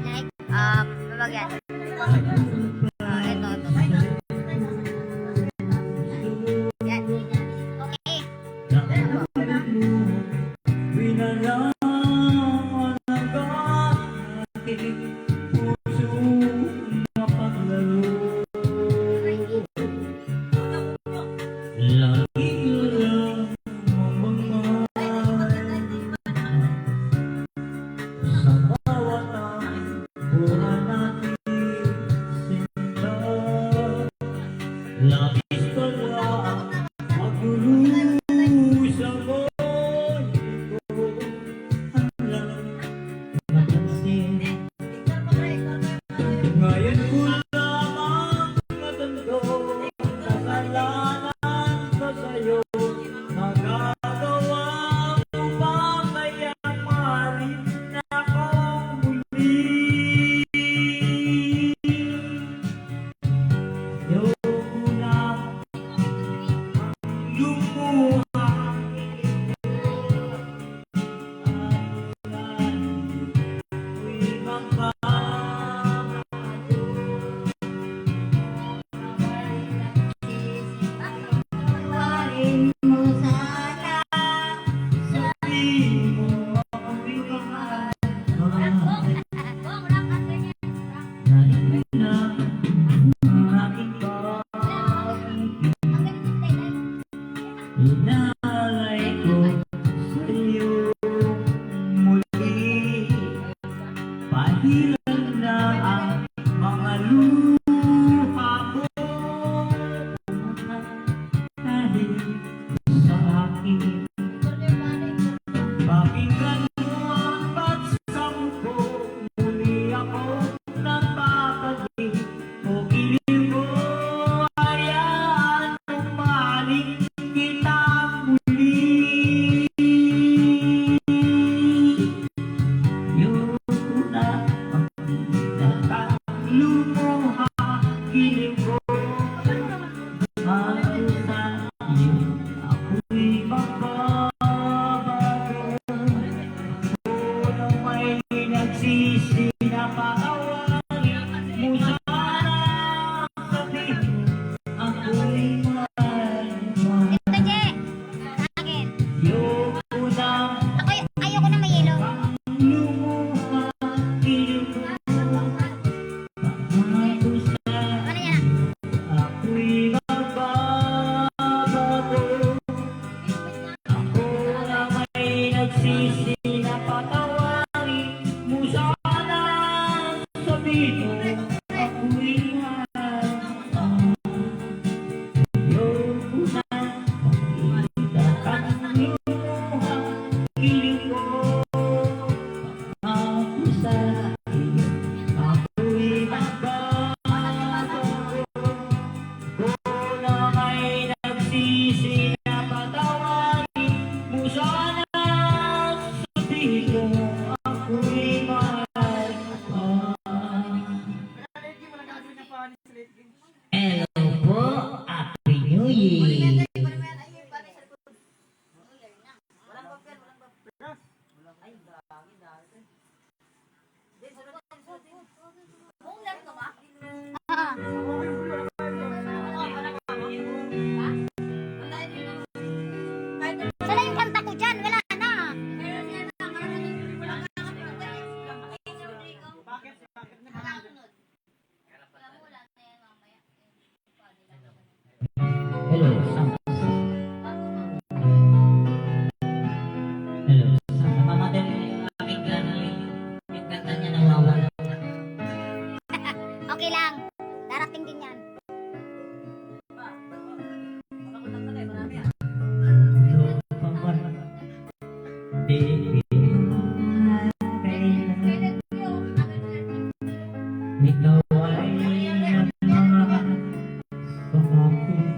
Like, babagyan. Ito. Yan. Okay. Winalaman ang aking puso na paglaro. Lagi lang mamamahal sa bawat buwan natin sinta. Labis pala magdulong sa mundo ko. Hanggang mapansin ngayon ko lamang natando ang kasalanan ko sa'yo. Magagawa mo ba kaya mahalin akong muli? Ayoko na lumuha. Ako'y Tawarin mo sana. sabihin mo ako'y mahal. Bong, rakyan ganyan. Narinig na ang aking pag-ibig. Ang ganito, te. Inalay ko sa'yo muli. Pahiran na ang mga luha ko. Dahil sa akin, pakinggan mo ang pagsam ko. Muli ako napapaging o kilig ko. Hayaan mong mahalin kita muli. Ayoko na magtatang lumuha. Kilig ko ako sa iyo. Ako'y magbabago. Kung may nagsisi na patawarin mo sana sabihin ako'y mahal mo. Ito, Jen. Sa akin. Ayoko na Ayoko na may yellow. lumuha. Kilig ko ako sa Ano yan? ako'y magbabago. Ako na may nagsisi na patawarin mo sana sabihin ako'y mahal. Ayoko na makita kang lumuha. Kilig ko ako sa iyo. Ako'y magbabago. Kung na may nagsisi na patawarin mo sana sabihin mo ako'y mahal. Hello po, Happy New Year. Bong, laro ka ba? Ah. Sana yung kanta ko dyan. Wala na. Meron yan na, marunong wala ka na kami ng ganyan. Bakit si Rodrigo? Bakit Nakasunod. Wala mo, wala na yan mamaya. Hello, Hello, napamagal yung aking gano'n. Yung kanta niya nawawala. Okay lang. Darating din yan. ikaw ay nagmahal sa akin.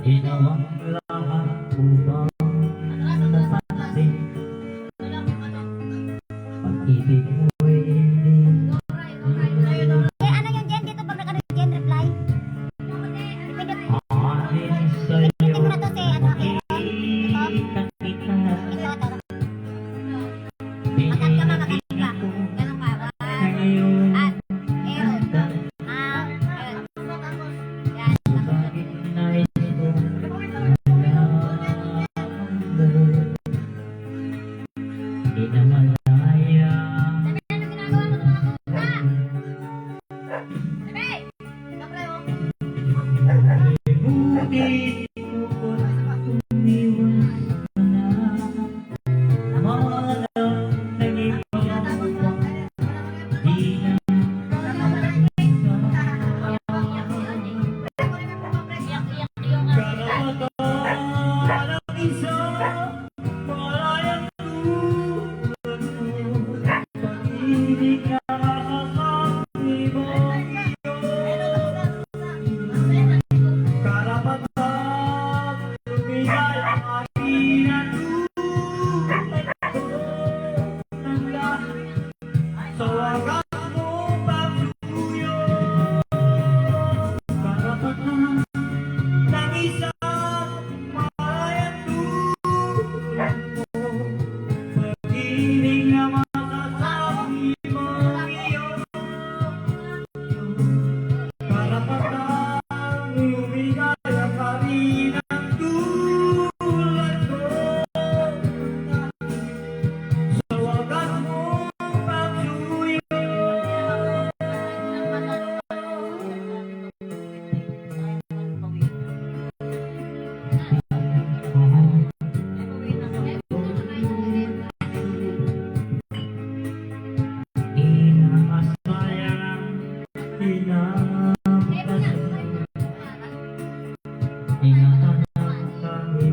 Ginawang lahat upang mapansin. Pag-ibig mo'y hindi Eh, ano yung Jen? Dito pag nag-ano yung Jen reply? Depende po. akin sa'yo. Depende ko na to si ano, Aaron. Kita kita, Ito. Makat ka, makakat ka. Ganun ka. ngayon At, Aaron. Ayun. Yan. bakit nais ko malaman? Di na malaya. Bukit ko umiwas ka na. Malam naging di na karapatan ng isa malayang tulad mo. Pag-ibig na masasabi mo karapatan lumigay ang aking natulad ko ng lahat sa wagas mo pagsuyo. Karapatan ng isang malayang tulad mo. Pag-ibig na masasabi mo iyon. Karapatan lumigay ang aking natulad ko. Sa wagas mo pagsuyo. Inaasayang pinapasok. Hinahanap kami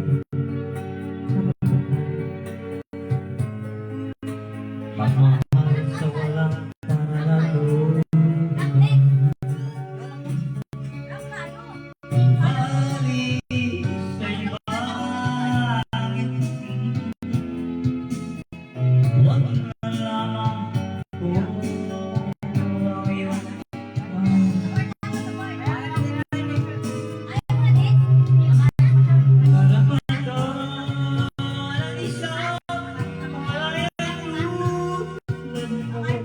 pagmamahal sa walang pananagutan. Ibalik sa ibangit. Huwag na lamang kung ang iyong karapatan ng isang malayang tulad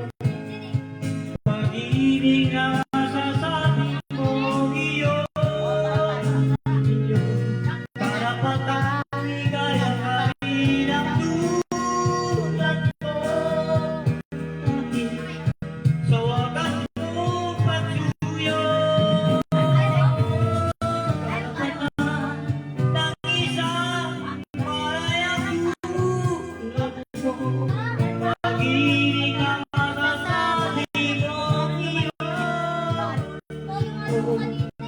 mo. Pag-ibig na masasabi mo iyon. Karapatan ligaya kami ng tulad mo. Sa wagas mo pagsuyo. Karapatan ng isang malayang tulad mo. Pag-ibig na masasabi mo iyon.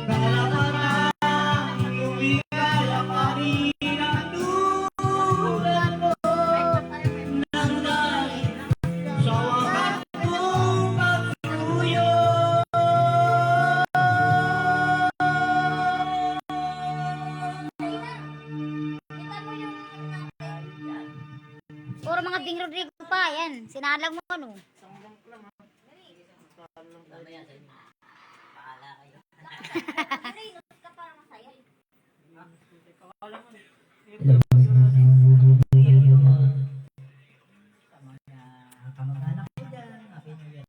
Karapatan lumigay ang aking natulad mo. Nang dahil sa wagas mong pagsuyo. Puro mga Bing Rodrigo pa, yan. Sinalag mo ano. Kamag-anak ko dyan. Happy New Year.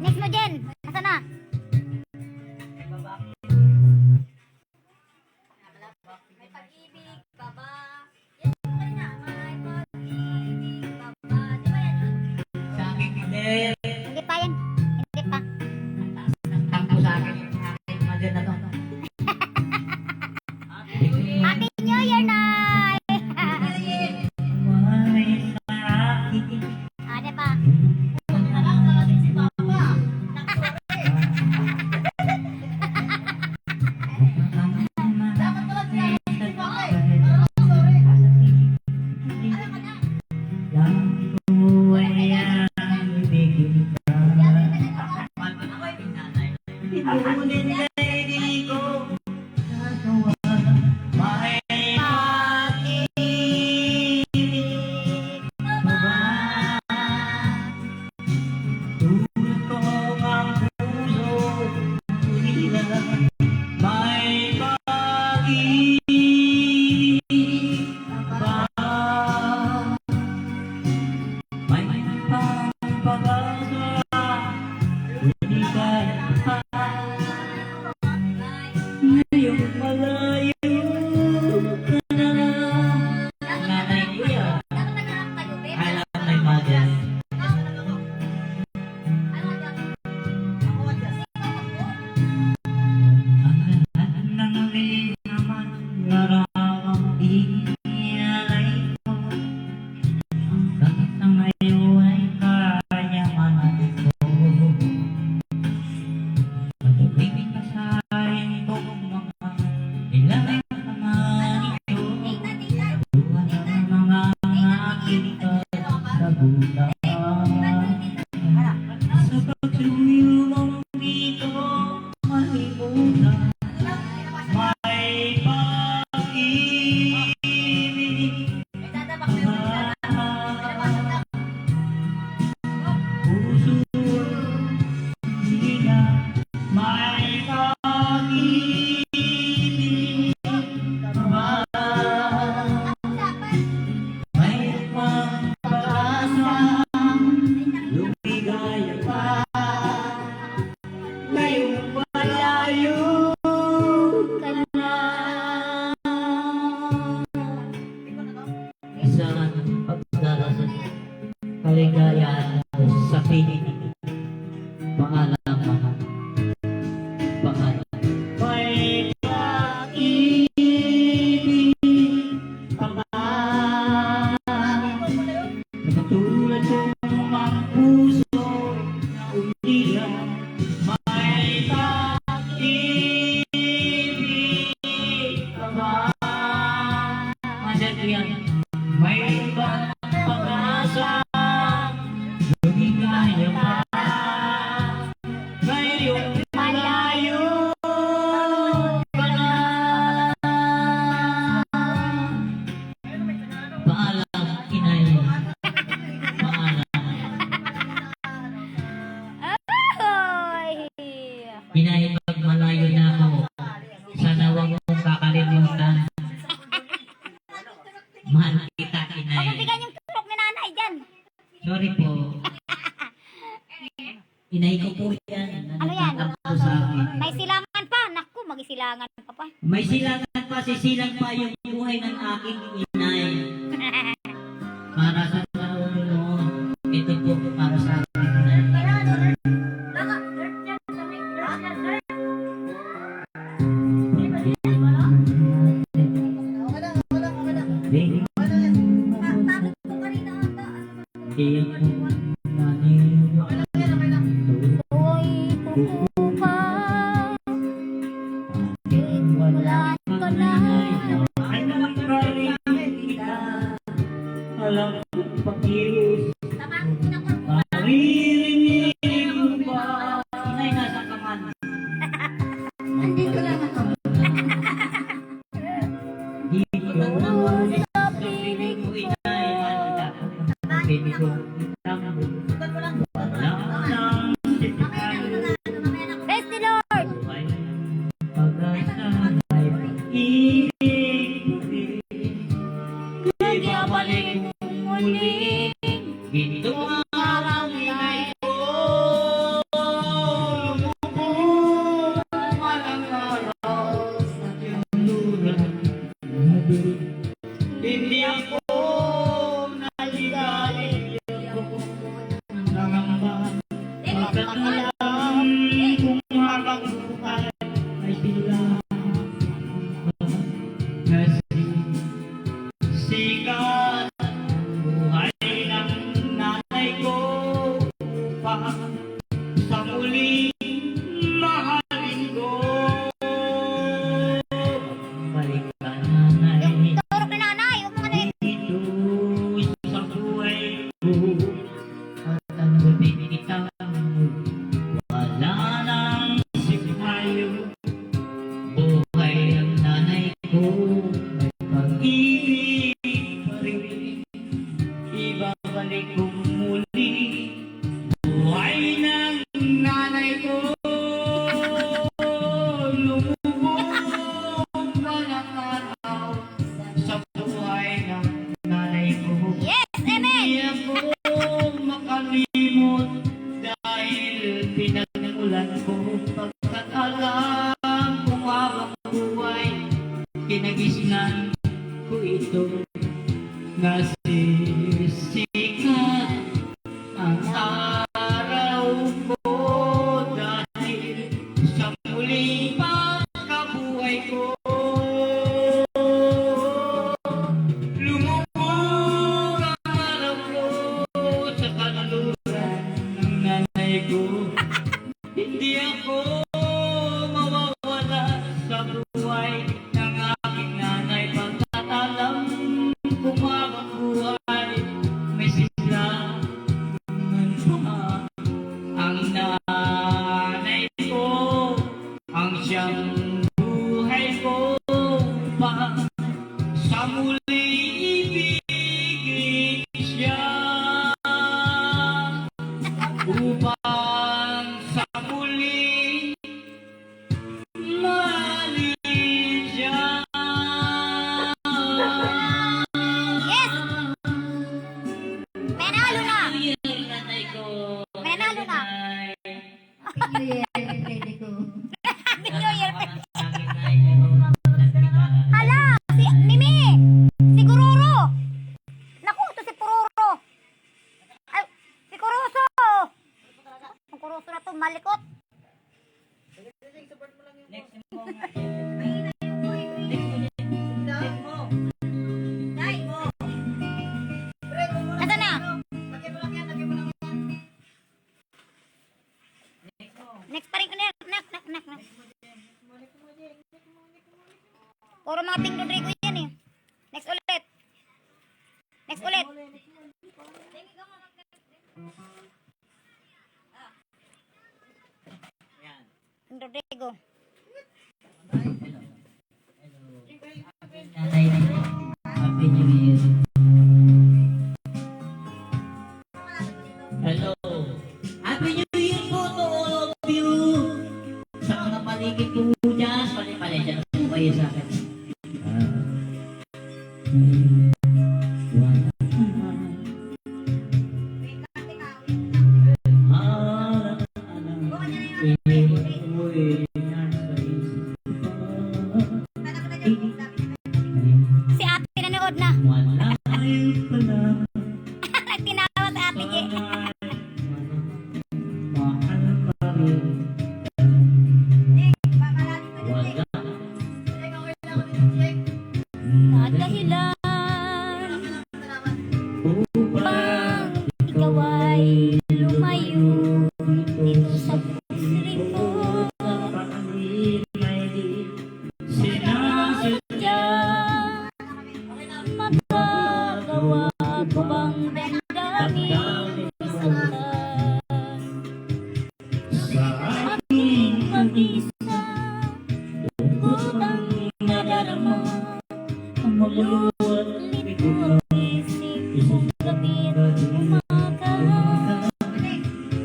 Next mo, Jen. Nasaan na? ulan. Sa pagsuyo mong dito, malimutan, may pag-ibig. Puso hindi na may pag-ibig. May pag-asa, lumigaya pa. Ngayong malayo ka na. Isang pagdarasal, kaligayahan sa piling. Pangalang mahal, pangalang may pag-ibig ka ba? Katulad ng mga puso na umiyak, may pag-ibig ka ba? Masaya yan. May pag-asa, lumigaya pa. Ngayong malayo ka na. Paalam, inay. Paalam. Ay! Inay, pag malayo na ako, sana huwag mong kakalimutan. Mahal kita, inay. Pabigyan yung turok ni nanay dyan. Sorry po. Inay ko po yan. Ano yan? Nagtatampo sa akin. May silangan pa. Naku, magsilangan ka pa. May silangan pa, sisilang pa yung buhay ng aking inay. Para sa taon noon, ito po para sa aking inay. Uy, kukuha. Wala ka na. Alam ko pag-ius, maririnig mo ba? Inay, nasa kaman. Andito lang ako. Dito sa piling ko, inay, handa. Piling ko, itang wala nang sipay. Praise the Lord! Buhay, pag-asa, may pag-ibig. Ibabalik muli. Ito ang arangalay ko. Lumubog malang araw sa iyong lulan. Hindi ako naligalig. Nangamba pagkat alam kung habang buhay ay bilang. Kasi sikat buhay ng May nanalo na. Nanay ko. May nanalo na. New Year, ready ko. Happy New Year. Sa akin, Nay, pero Hala, si Mimi. Si Gururo. Naku, ito si Pururo. Ay, si Kuruso. Ang Kuruso na to, malikot. next mo. Nasaan na? Next pa rin ko na. Nak. Puro mga Ting Rodrigo yan eh. Next ulit. Yan. Ting Rodrigo. Nanay, Happy New Year. Hello. Happy New Year po to all of you. Sa mga paligid ko dyan, pali-dyan po kayo sa akin. Si ate nanood na. Nagtinawa sa ate G. Dahilan upang ikaw ay lumayo dito sa pusirin ko. Sinasadya magagawa ko bang damdamin sa aking pag-isa lungkot ang nadarama. Ang maluluwat nito ang isip kong gabi at umaga.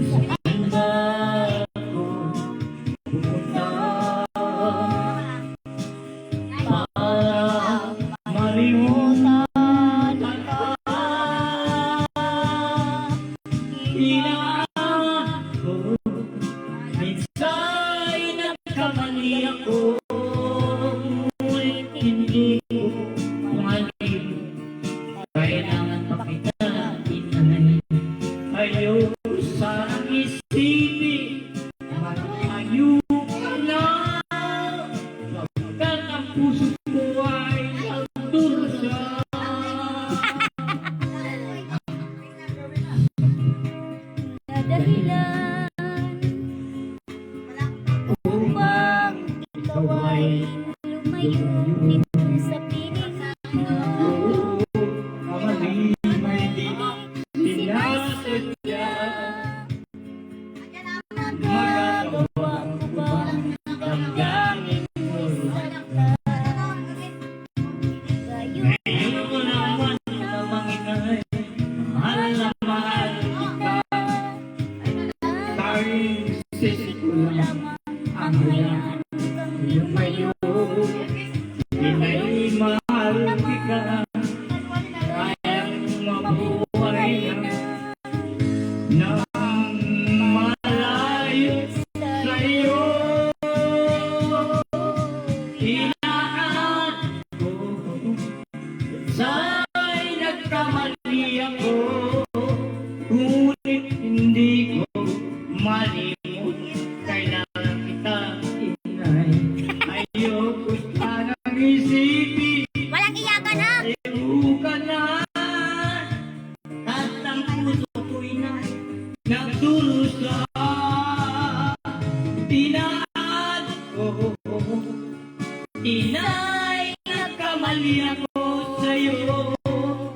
Saan ba ako pupunta para malimutan ka? Kailangan ko minsan nagkamali ako, ngunit hindi ko mali. Kailangan pa kita inahin. Ayaw sanang isipin, malayo ka na. Pagkat ang puso ko ay nagdurusa. Dahilan upang ikaw ay lumayo dito sa piling ko. Kamali may di sinasadya. Magagawa ko bang damdamin mo? Ngayon ko naman namang inay, mahal na mahal kita. Tanging sisi ko lang ang hayaan kang lumayo. Inay, mahal kita. Kayang mabuhay nang malayo sa'yo. Hinaan ko sa'y nagkamali ako, ngunit hindi ko malimot. Kailangan kita, inay. Ayoko sanang isipin, Walang iyakan ha. ayaw ka na. At ang puso ko'y nagdurusa. Tinaan ko, inay, nagkamali ako sa'yo,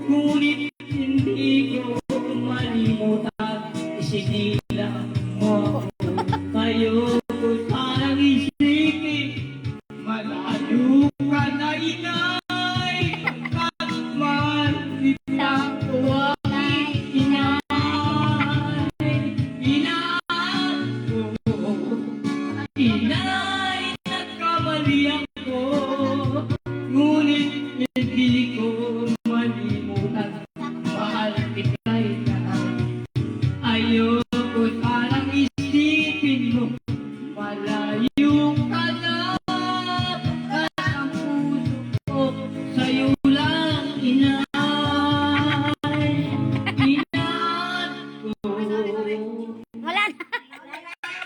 ngunit hindi ko malimutan. Isinilang mo ako. Ayoko sanang isipin, malayo ka na, inay. At mahal kitang aking inay. Inaan ko, inay, nagkamali ako, ngunit hindi ko malimutan. Mahal kita'y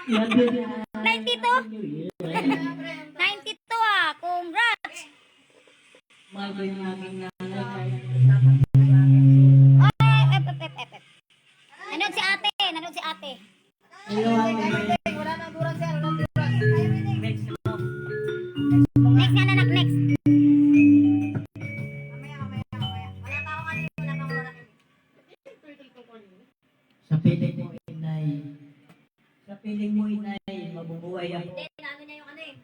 92? 92 ah. Congrats. Mahal ko yung aking nanay. Ay, nanood si ate. Nanood si ate. Hello, ate. Wala nang durag sir, wala nang durag. Next nga nanak, next. Mamaya. Wala pa akong ano, wala pa akong oras. Sa piling mo, inay. Sa piling mo, inay, mabubuhay ako. Hindi, ano niya yung ano eh.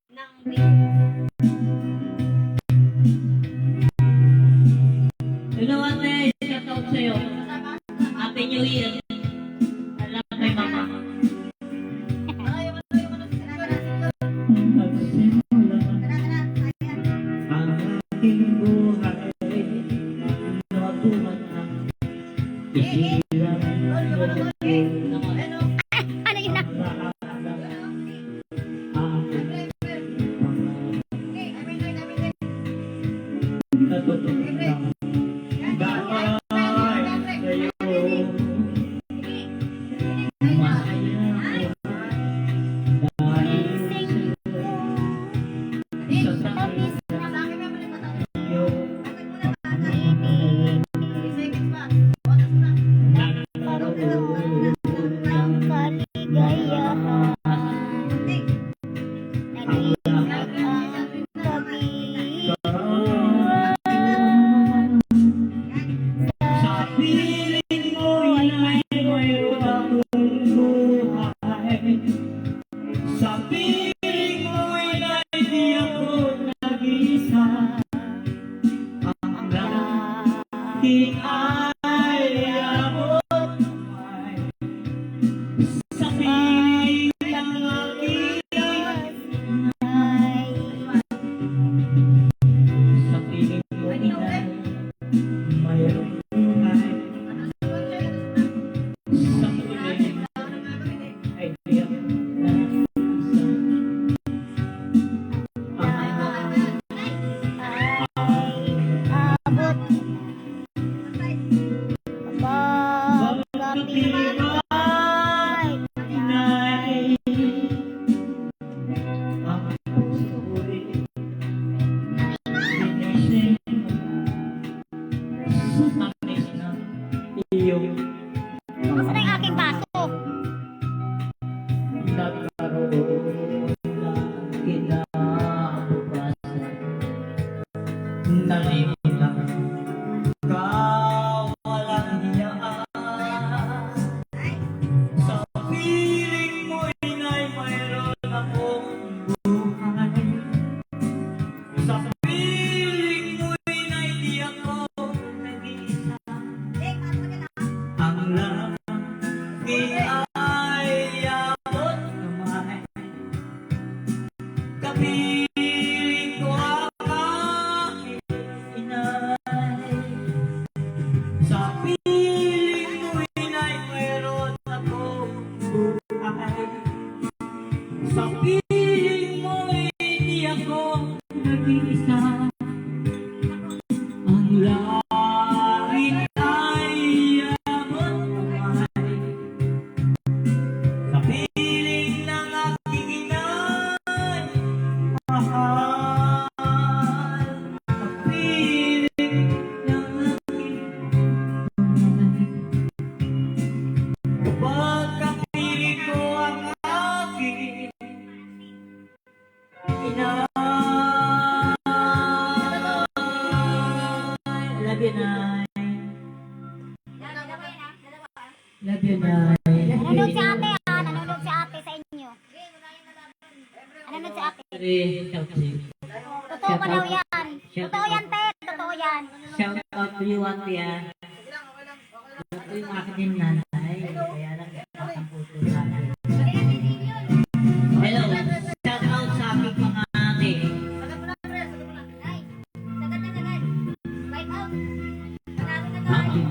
Nang Hello, ate. Shout out sa'yo. Happy New Year. Alam kay mama. Ang aking buhay natuman ang isilang Ano yun na? Ng kaligayahan. Naliligtas ang gabi. Sa piling mo ay mayroon akong buhay. Sa piling mo ay di ako nag-isa. Ang laki ay abot kamay. Sa piling ng aking sa piling mo ay mayroong buhay. Sa piling ay di ako nag-isa. Abot. Pagkapilay. Inay, ang puso'y sinising sa tamis ng iyong Gusto na yung aking baso. nagkaroon ng kinabukasan. Nalimutan ka walang hiyaan. Sa piling mo'y inay mayroon akong buhay. Sa piling mo'y inay di ako nag-iisa. Ang laki ay abot kamay. Kapiling ko ang aking inay. Sa piling mo inay mayroon akong buhay. Sa piling mo hindi ako nag-iisa. Ang langit ay abot kamay. Sa piling ng aking inay, mahal. Sa piling ng aking pagkapili ko ang aking inay. Love you, Nay. Love you, Nay. Nanonood si ate ah. Nanonood si ate sa inyo. Nanonood si ate. Totoo pa daw yan. Totoo yan, te. Totoo yan. Shout out to you, Ate. Ito yung aking nanay. Kaya lang, ang puso sa akin. Hello. Shout out sa aking mga ate. Ay, sagad. Wipe out. Panalo na tayo.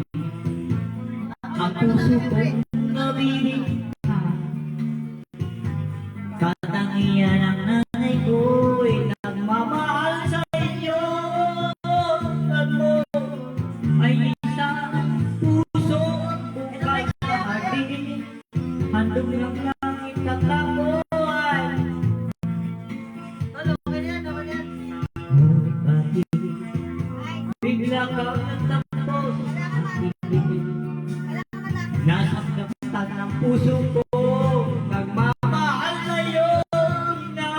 Ang puso kong nabili ka. Katangian ng nanay ko'y nagmamahal sa inyo. At mo ay isang puso bukas sa atin. Handog ng langit at Nasaktan ng puso ko, nagmamahal sa'yo na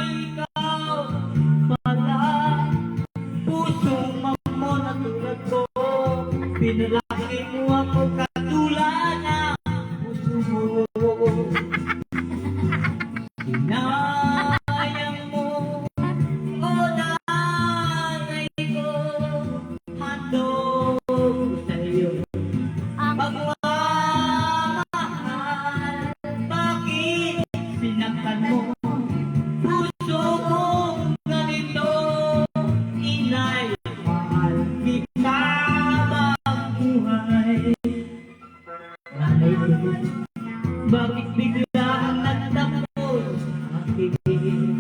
ikaw pala. Pusong mamon na tulad ko, pinalaki mo ako katulad ng puso mo. Sinayang mo, o nanay ko, handog ko sa'yo. Pagmamahal, bakit sinaktan mo? Puso kong ganito, inay, mahal kita magbuhay. Nanay ko, bakit biglang nagtapos ang aking?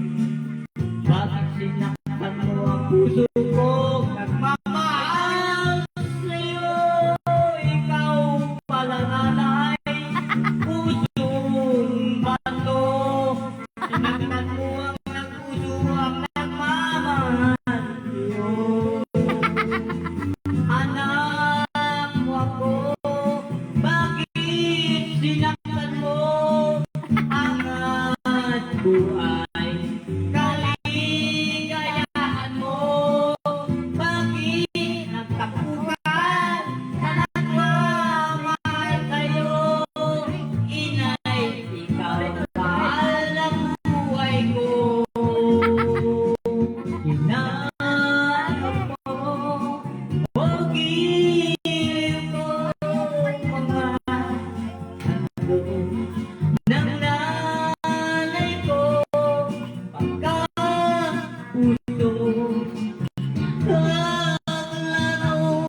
Bakit sinaktan mo ang puso ko? Nagmamahal sa'yo, ikaw pala nanay. Pusong bato, sinaktan mo ang puso ang nagmamahal sa'yo. Anak mo ako, bakit sinaktan mo ang buhay? Kaligayahan mo, bakit nagtakbo ka sa nagmamahal sa'yo? Inay, ikaw mahal ng buhay ko. Hinanap mo, o giliw ko, mga handog ng nanay ko, pagkapuso ang laro,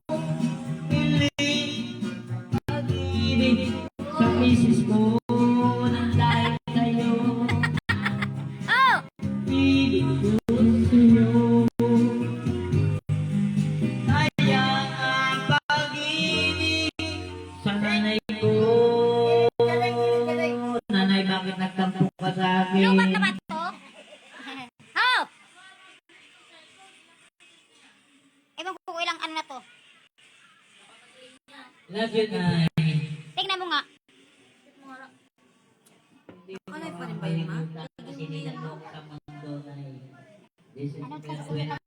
piling pag-ibig sa misis ko nang dahil sa'yo. Oh! Ibig ko sa'yo, sayang ang pag-ibig sa nanay ko. Nanay, bakit nagtampo ka sa akin? Lumat na ba ito? Oh! Ewan ko kung ilang ano na to. Love you, Nay. Tingnan mo nga. Ano pa rin ba yun, ma? Kasi nilang sa mundo, Nay. This is Ano the sasabihin way